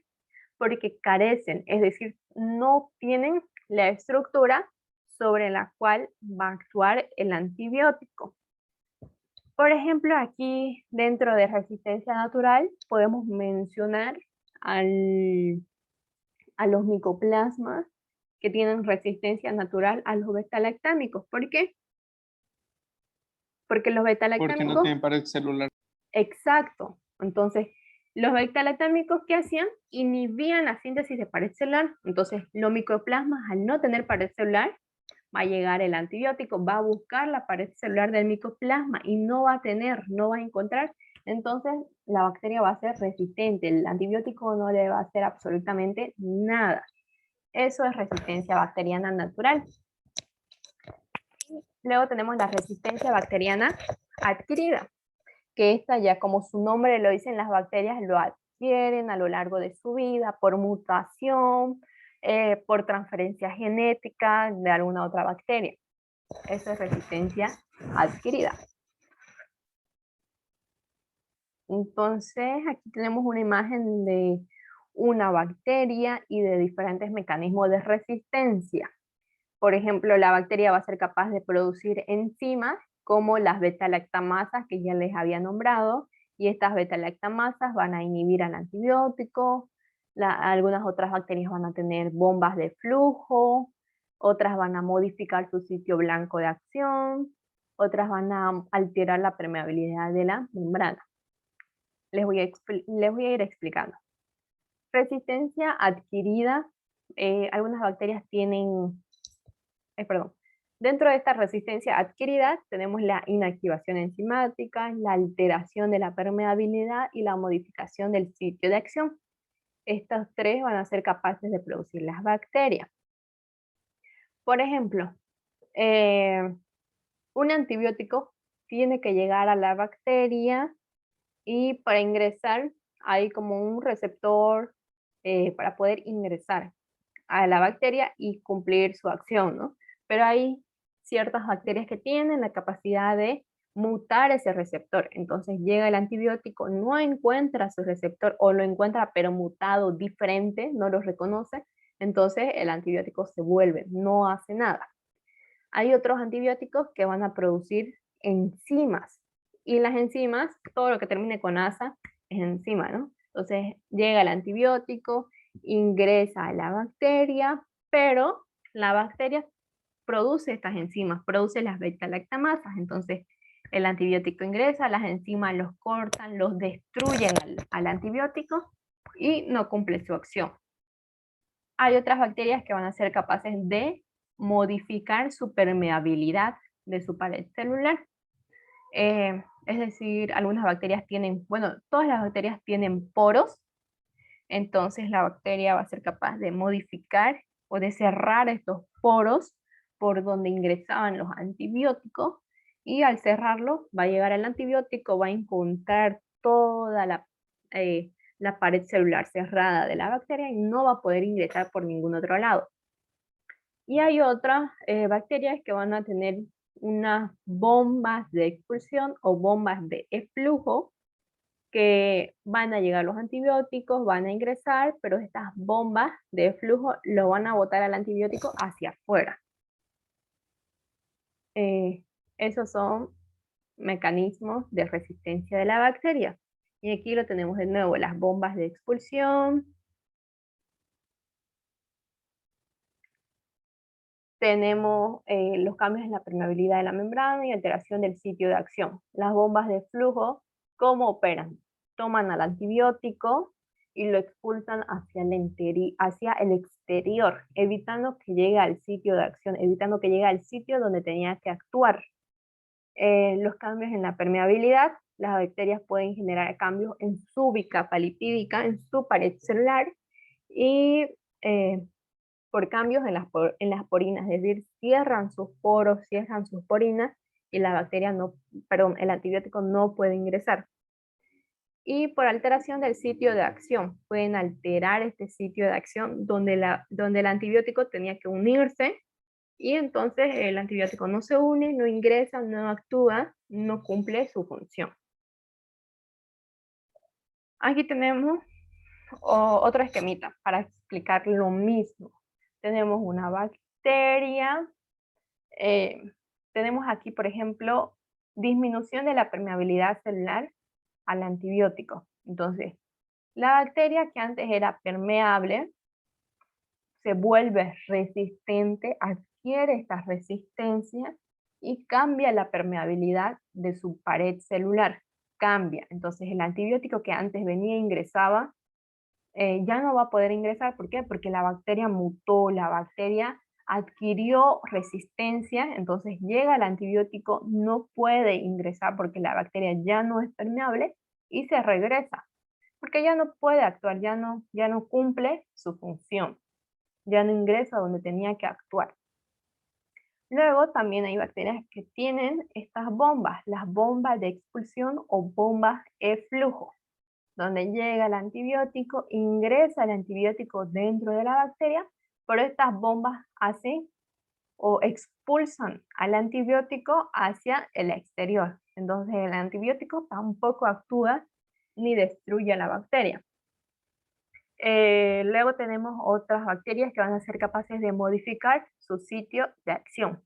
Porque carecen, es decir, no tienen la estructura sobre la cual va a actuar el antibiótico. Por ejemplo, aquí dentro de resistencia natural podemos mencionar a los micoplasmas que tienen resistencia natural a los betalactámicos. ¿Por qué? Porque los betalactámicos... Porque no tienen pared celular. Exacto. Entonces, los betalactámicos, ¿qué hacían? Inhibían la síntesis de pared celular. Entonces, los micoplasmas, al no tener pared celular, va a llegar el antibiótico, va a buscar la pared celular del micoplasma y no va a encontrar. Entonces, la bacteria va a ser resistente. El antibiótico no le va a hacer absolutamente nada. Eso es resistencia bacteriana natural. Luego tenemos la resistencia bacteriana adquirida, que esta ya como su nombre lo dicen, las bacterias lo adquieren a lo largo de su vida por mutación, por transferencia genética de alguna otra bacteria. Eso es resistencia adquirida. Entonces, aquí tenemos una imagen de una bacteria y de diferentes mecanismos de resistencia. Por ejemplo, la bacteria va a ser capaz de producir enzimas como las beta-lactamasas que ya les había nombrado, y estas beta-lactamasas van a inhibir al antibiótico. Algunas otras bacterias van a tener bombas de flujo, otras van a modificar su sitio blanco de acción, otras van a alterar la permeabilidad de la membrana. Les voy a ir explicando. Resistencia adquirida, algunas bacterias tienen, perdón, dentro de esta resistencia adquirida tenemos la inactivación enzimática, la alteración de la permeabilidad y la modificación del sitio de acción. Estos tres van a ser capaces de producir las bacterias. Por ejemplo, un antibiótico tiene que llegar a la bacteria y para ingresar hay como un receptor para poder ingresar a la bacteria y cumplir su acción, ¿no? Pero hay ciertas bacterias que tienen la capacidad de mutar ese receptor. Entonces llega el antibiótico, no encuentra su receptor o lo encuentra pero mutado, diferente, no lo reconoce. Entonces el antibiótico se vuelve, no hace nada. Hay otros antibióticos que van a producir enzimas. Y las enzimas, todo lo que termine con asa es enzima, ¿no? Entonces llega el antibiótico, ingresa a la bacteria, pero la bacteria produce estas enzimas, produce las beta-lactamasas. Entonces el antibiótico ingresa, las enzimas los cortan, los destruyen al antibiótico y no cumple su acción. Hay otras bacterias que van a ser capaces de modificar su permeabilidad de su pared celular. Es decir, algunas bacterias tienen, bueno, todas las bacterias tienen poros, entonces la bacteria va a ser capaz de modificar o de cerrar estos poros por donde ingresaban los antibióticos, y al cerrarlo va a llegar el antibiótico, va a encontrar toda la pared celular cerrada de la bacteria y no va a poder ingresar por ningún otro lado. Y hay otras bacterias que van a tener unas bombas de expulsión o bombas de eflujo, que van a llegar los antibióticos, van a ingresar, pero estas bombas de flujo lo van a botar al antibiótico hacia afuera. Esos son mecanismos de resistencia de la bacteria. Y aquí lo tenemos de nuevo, las bombas de expulsión. Tenemos los cambios en la permeabilidad de la membrana y alteración del sitio de acción. Las bombas de flujo, ¿cómo operan? Toman al antibiótico y lo expulsan hacia el exterior, evitando que llegue al sitio de acción, evitando que llegue al sitio donde tenía que actuar. Los cambios en la permeabilidad, las bacterias pueden generar cambios en su bicapa lipídica, en su pared celular, y por cambios en las porinas, es decir, cierran sus poros, cierran sus porinas, y la bacteria no, perdón, el antibiótico no puede ingresar. Y por alteración del sitio de acción, pueden alterar este sitio de acción donde el antibiótico tenía que unirse, y entonces el antibiótico no se une, no ingresa, no actúa, no cumple su función. Aquí tenemos otro esquemita para explicar lo mismo. Tenemos una bacteria, tenemos aquí, por ejemplo, disminución de la permeabilidad celular al antibiótico. Entonces, la bacteria que antes era permeable se vuelve resistente, adquiere esta resistencia y cambia la permeabilidad de su pared celular. Cambia. Entonces, el antibiótico que antes venía e ingresaba ya no va a poder ingresar. ¿Por qué? Porque la bacteria mutó, la bacteria adquirió resistencia, entonces llega el antibiótico, no puede ingresar porque la bacteria ya no es permeable y se regresa, porque ya no puede actuar, ya no cumple su función, ya no ingresa donde tenía que actuar. Luego también hay bacterias que tienen estas bombas, las bombas de expulsión o bombas de flujo, donde llega el antibiótico, ingresa el antibiótico dentro de la bacteria, pero estas bombas hacen o expulsan al antibiótico hacia el exterior. Entonces el antibiótico tampoco actúa ni destruye a la bacteria. Luego tenemos otras bacterias que van a ser capaces de modificar su sitio de acción.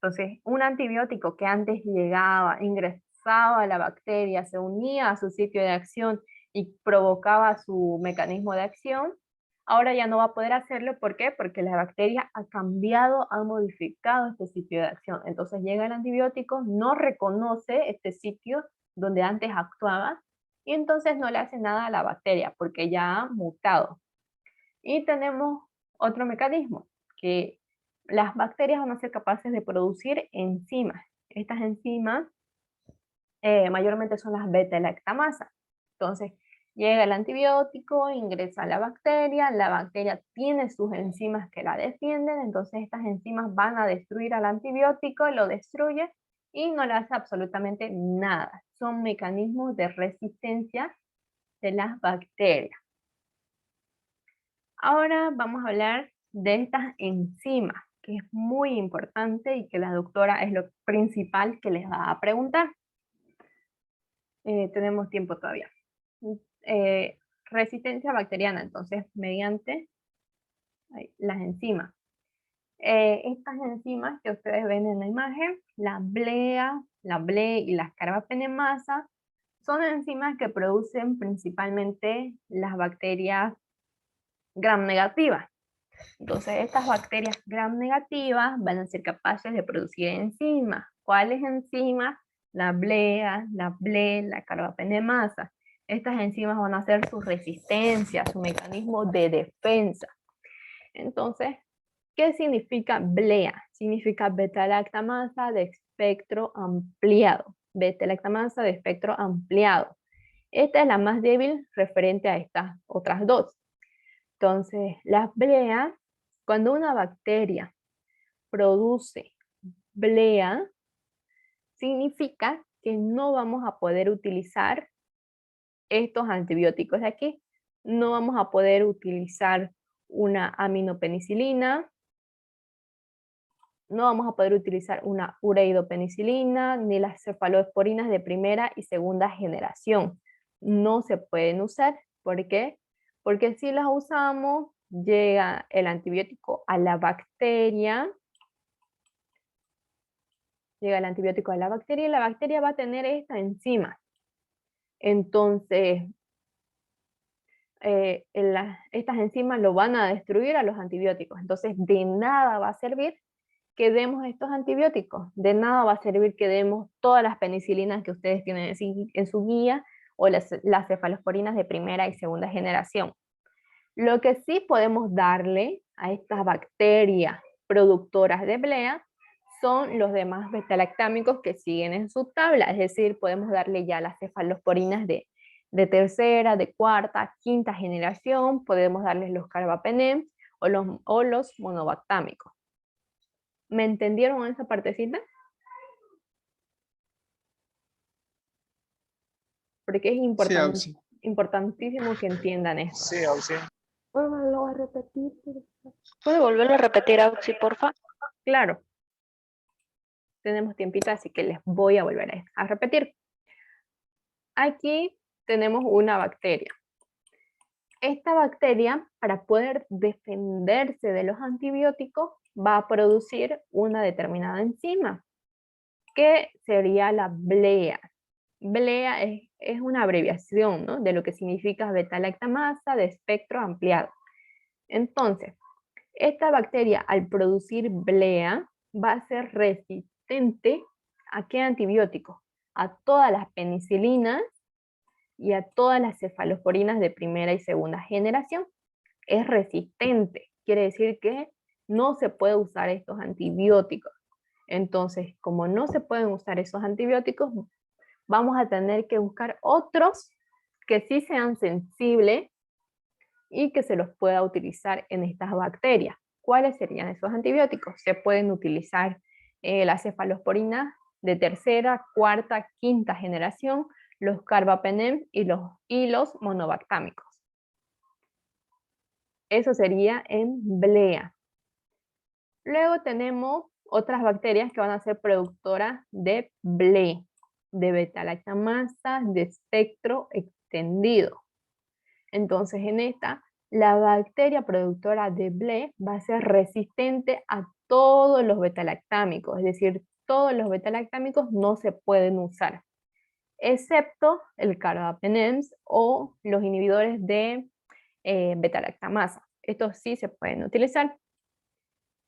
Entonces, un antibiótico que antes llegaba, ingresaba a la bacteria, se unía a su sitio de acción y provocaba su mecanismo de acción, ahora ya no va a poder hacerlo. ¿Por qué? Porque la bacteria ha cambiado, ha modificado este sitio de acción. Entonces llega el antibiótico, no reconoce este sitio donde antes actuaba y entonces no le hace nada a la bacteria porque ya ha mutado. Y tenemos otro mecanismo, que las bacterias van a ser capaces de producir enzimas. Estas enzimas mayormente son las beta-lactamasa. Entonces, llega el antibiótico, ingresa a la bacteria tiene sus enzimas que la defienden, entonces estas enzimas van a destruir al antibiótico, lo destruye y no le hace absolutamente nada. Son mecanismos de resistencia de las bacterias. Ahora vamos a hablar de estas enzimas, que es muy importante y que la doctora es lo principal que les va a preguntar. Tenemos tiempo todavía. Resistencia bacteriana, entonces, mediante las enzimas. Estas enzimas que ustedes ven en la imagen, la BLE y las carbapenemasa, son enzimas que producen principalmente las bacterias gram negativas. Entonces, estas bacterias gram negativas van a ser capaces de producir enzimas. ¿Cuáles enzimas? La blea, la BLE, la carbapenemasa. Estas enzimas van a hacer su resistencia, su mecanismo de defensa. Entonces, ¿qué significa BLEA? Significa beta-lactamasa de espectro ampliado. Beta-lactamasa de espectro ampliado. Esta es la más débil referente a estas otras dos. Entonces, las BLEA, cuando una bacteria produce BLEA, significa que no vamos a poder utilizar estos antibióticos de aquí. No vamos a poder utilizar una aminopenicilina, no vamos a poder utilizar una ureidopenicilina, ni las cefalosporinas de primera y segunda generación. No se pueden usar. ¿Por qué? Porque si las usamos, llega el antibiótico a la bacteria, y la bacteria va a tener esta enzima. Entonces, estas enzimas lo van a destruir a los antibióticos. Entonces, de nada va a servir que demos estos antibióticos. De nada va a servir que demos todas las penicilinas que ustedes tienen en su guía o las cefalosporinas de primera y segunda generación. Lo que sí podemos darle a estas bacterias productoras de BLEA son los demás betalactámicos que siguen en su tabla, es decir, podemos darle ya las cefalosporinas de tercera, de cuarta, quinta generación, podemos darles los carbapenem o los monobactámicos. ¿Me entendieron esa partecita? Porque es importantísimo que entiendan esto. Sí, Auxi. Vuélvalo a repetir. ¿Puede volverlo a repetir, Auxi, porfa? Claro. Tenemos tiempito, así que les voy a volver a repetir. Aquí tenemos una bacteria. Esta bacteria, para poder defenderse de los antibióticos, va a producir una determinada enzima, que sería la BLEA. BLEA es una abreviación, ¿no?, de lo que significa beta-lactamasa de espectro ampliado. Entonces, esta bacteria, al producir BLEA, va a ser resistente ¿a qué antibiótico? A todas las penicilinas y a todas las cefalosporinas de primera y segunda generación. Es resistente, quiere decir que no se puede usar estos antibióticos. Entonces, como no se pueden usar esos antibióticos, vamos a tener que buscar otros que sí sean sensibles y que se los pueda utilizar en estas bacterias. ¿Cuáles serían esos antibióticos? Se pueden utilizar las cefalosporinas de tercera, cuarta, quinta generación, los carbapenem y los monobactámicos. Eso sería en blea. Luego tenemos otras bacterias que van a ser productoras de ble, de beta-lactamasa, de espectro extendido. Entonces, en esta, la bacteria productora de ble va a ser resistente a todos los betalactámicos, es decir, todos los betalactámicos no se pueden usar, excepto el carbapenems o los inhibidores de beta-lactamasa. Estos sí se pueden utilizar.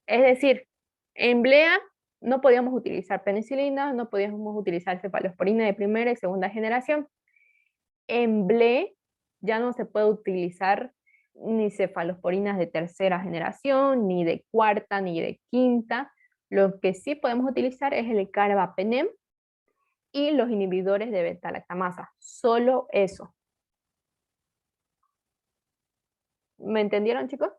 Es decir, en blea no podíamos utilizar penicilina, no podíamos utilizar cefalosporina de primera y segunda generación. En ble ya no se puede utilizar ni cefalosporinas de tercera generación, ni de cuarta, ni de quinta. Lo que sí podemos utilizar es el carbapenem y los inhibidores de beta-lactamasa. Solo eso. ¿Me entendieron, chicos?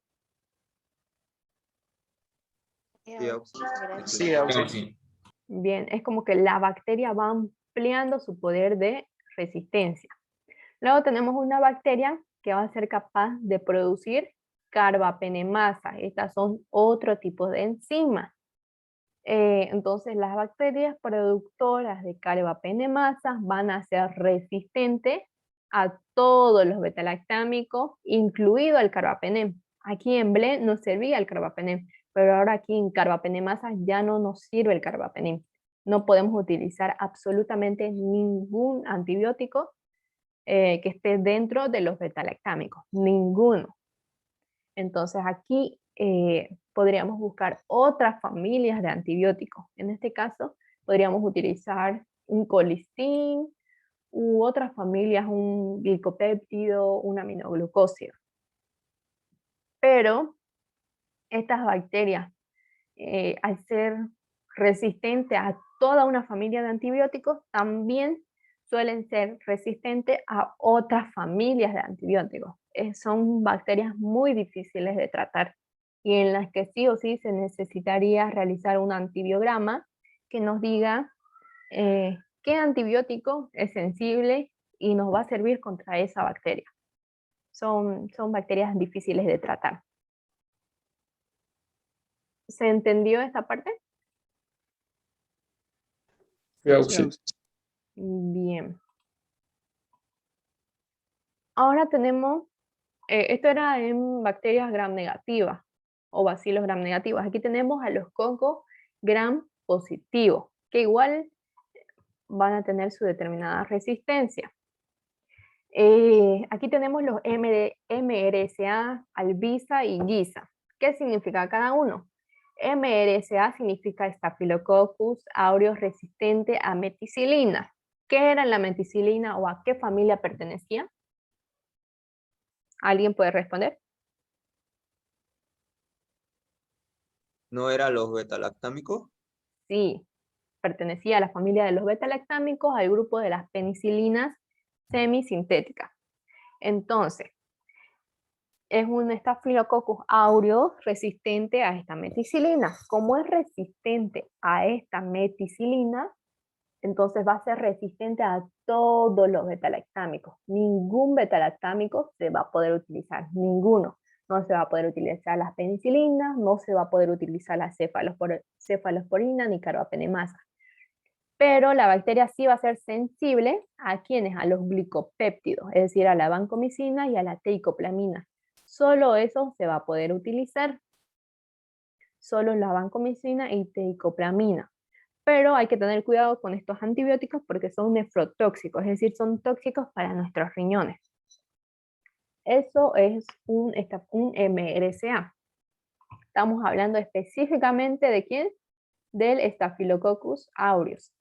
Sí, sí. Bien, es como que la bacteria va ampliando su poder de resistencia. Luego tenemos una bacteria que va a ser capaz de producir carbapenemasa. Estas son otro tipo de enzimas. Entonces las bacterias productoras de carbapenemasa van a ser resistentes a todos los betalactámicos, incluido el carbapenem. Aquí en ble no servía el carbapenem, pero ahora aquí en carbapenemasa ya no nos sirve el carbapenem. No podemos utilizar absolutamente ningún antibiótico que esté dentro de los betalactámicos, ninguno. Entonces aquí podríamos buscar otras familias de antibióticos. En este caso podríamos utilizar un colistin u otras familias, un glicopéptido, un aminoglucósido. Pero estas bacterias, al ser resistentes a toda una familia de antibióticos, también suelen ser resistentes a otras familias de antibióticos. Son bacterias muy difíciles de tratar y en las que sí o sí se necesitaría realizar un antibiograma que nos diga qué antibiótico es sensible y nos va a servir contra esa bacteria. Son bacterias difíciles de tratar. ¿Se entendió esta parte? Sí. Bien. Ahora tenemos, esto era en bacterias gram negativas o bacilos gram negativos. Aquí tenemos a los cocos gram positivos, que igual van a tener su determinada resistencia. Aquí tenemos los MRSA, Albisa y Giza. ¿Qué significa cada uno? MRSA significa Staphylococcus aureus resistente a meticilina. ¿Qué era la meticilina o a qué familia pertenecía? ¿Alguien puede responder? ¿No eran los betalactámicos? Sí, pertenecía a la familia de los beta-lactámicos, al grupo de las penicilinas semisintéticas. Entonces, es un Staphylococcus aureus resistente a esta meticilina. Como es resistente a esta meticilina, entonces va a ser resistente a todos los betalactámicos. Ningún betalactámico se va a poder utilizar, ninguno. No se va a poder utilizar las penicilinas, no se va a poder utilizar la cefalosporina ni carbapenemasa. Pero la bacteria sí va a ser sensible a quienes, a los glicopéptidos, es decir, a la vancomicina y a la teicoplamina. Solo eso se va a poder utilizar. Solo la vancomicina y teicoplamina. Pero hay que tener cuidado con estos antibióticos porque son nefrotóxicos, es decir, son tóxicos para nuestros riñones. Eso es un MRSA. Estamos hablando específicamente de quién? Del Staphylococcus aureus.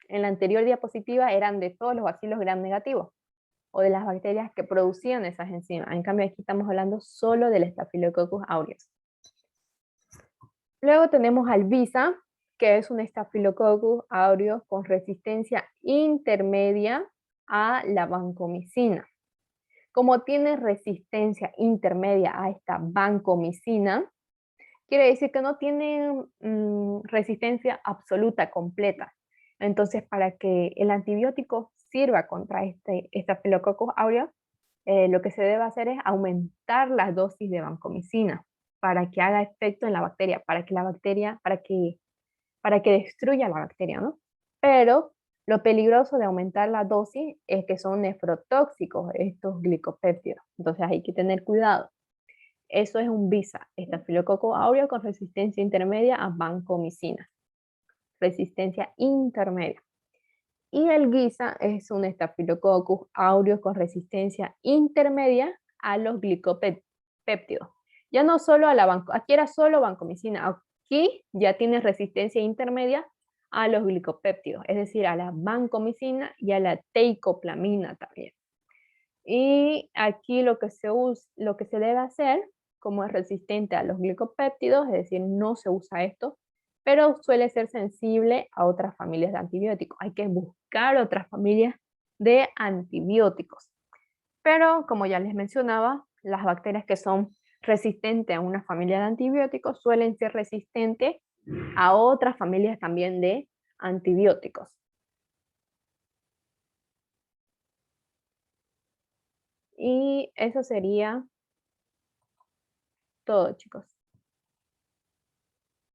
En la anterior diapositiva eran de todos los bacilos gram negativos o de las bacterias que producían esas enzimas. En cambio aquí estamos hablando solo del Staphylococcus aureus. Luego tenemos al Visa, que es un Staphylococcus aureus con resistencia intermedia a la vancomicina. Como tiene resistencia intermedia a esta vancomicina, quiere decir que no tiene resistencia absoluta completa. Entonces, para que el antibiótico sirva contra este Staphylococcus aureus, lo que se debe hacer es aumentar la dosis de vancomicina para que haga efecto en la bacteria, para que destruya la bacteria, ¿no? Pero lo peligroso de aumentar la dosis es que son nefrotóxicos estos glicopéptidos. Entonces hay que tener cuidado. Eso es un VISA, Staphylococcus aureus con resistencia intermedia a vancomicina. Resistencia intermedia. Y el GISA es un Staphylococcus aureus con resistencia intermedia a los glicopéptidos. Ya no solo a la aquí era solo vancomicina, aquí ya tiene resistencia intermedia a los glicopéptidos, es decir, a la vancomicina y a la teicoplamina también. Y aquí lo que se debe hacer, como es resistente a los glicopéptidos, es decir, no se usa esto, pero suele ser sensible a otras familias de antibióticos. Hay que buscar otras familias de antibióticos. Pero como ya les mencionaba, las bacterias que son resistentes a una familia de antibióticos suelen ser resistentes a otras familias también de antibióticos. Y eso sería todo, chicos.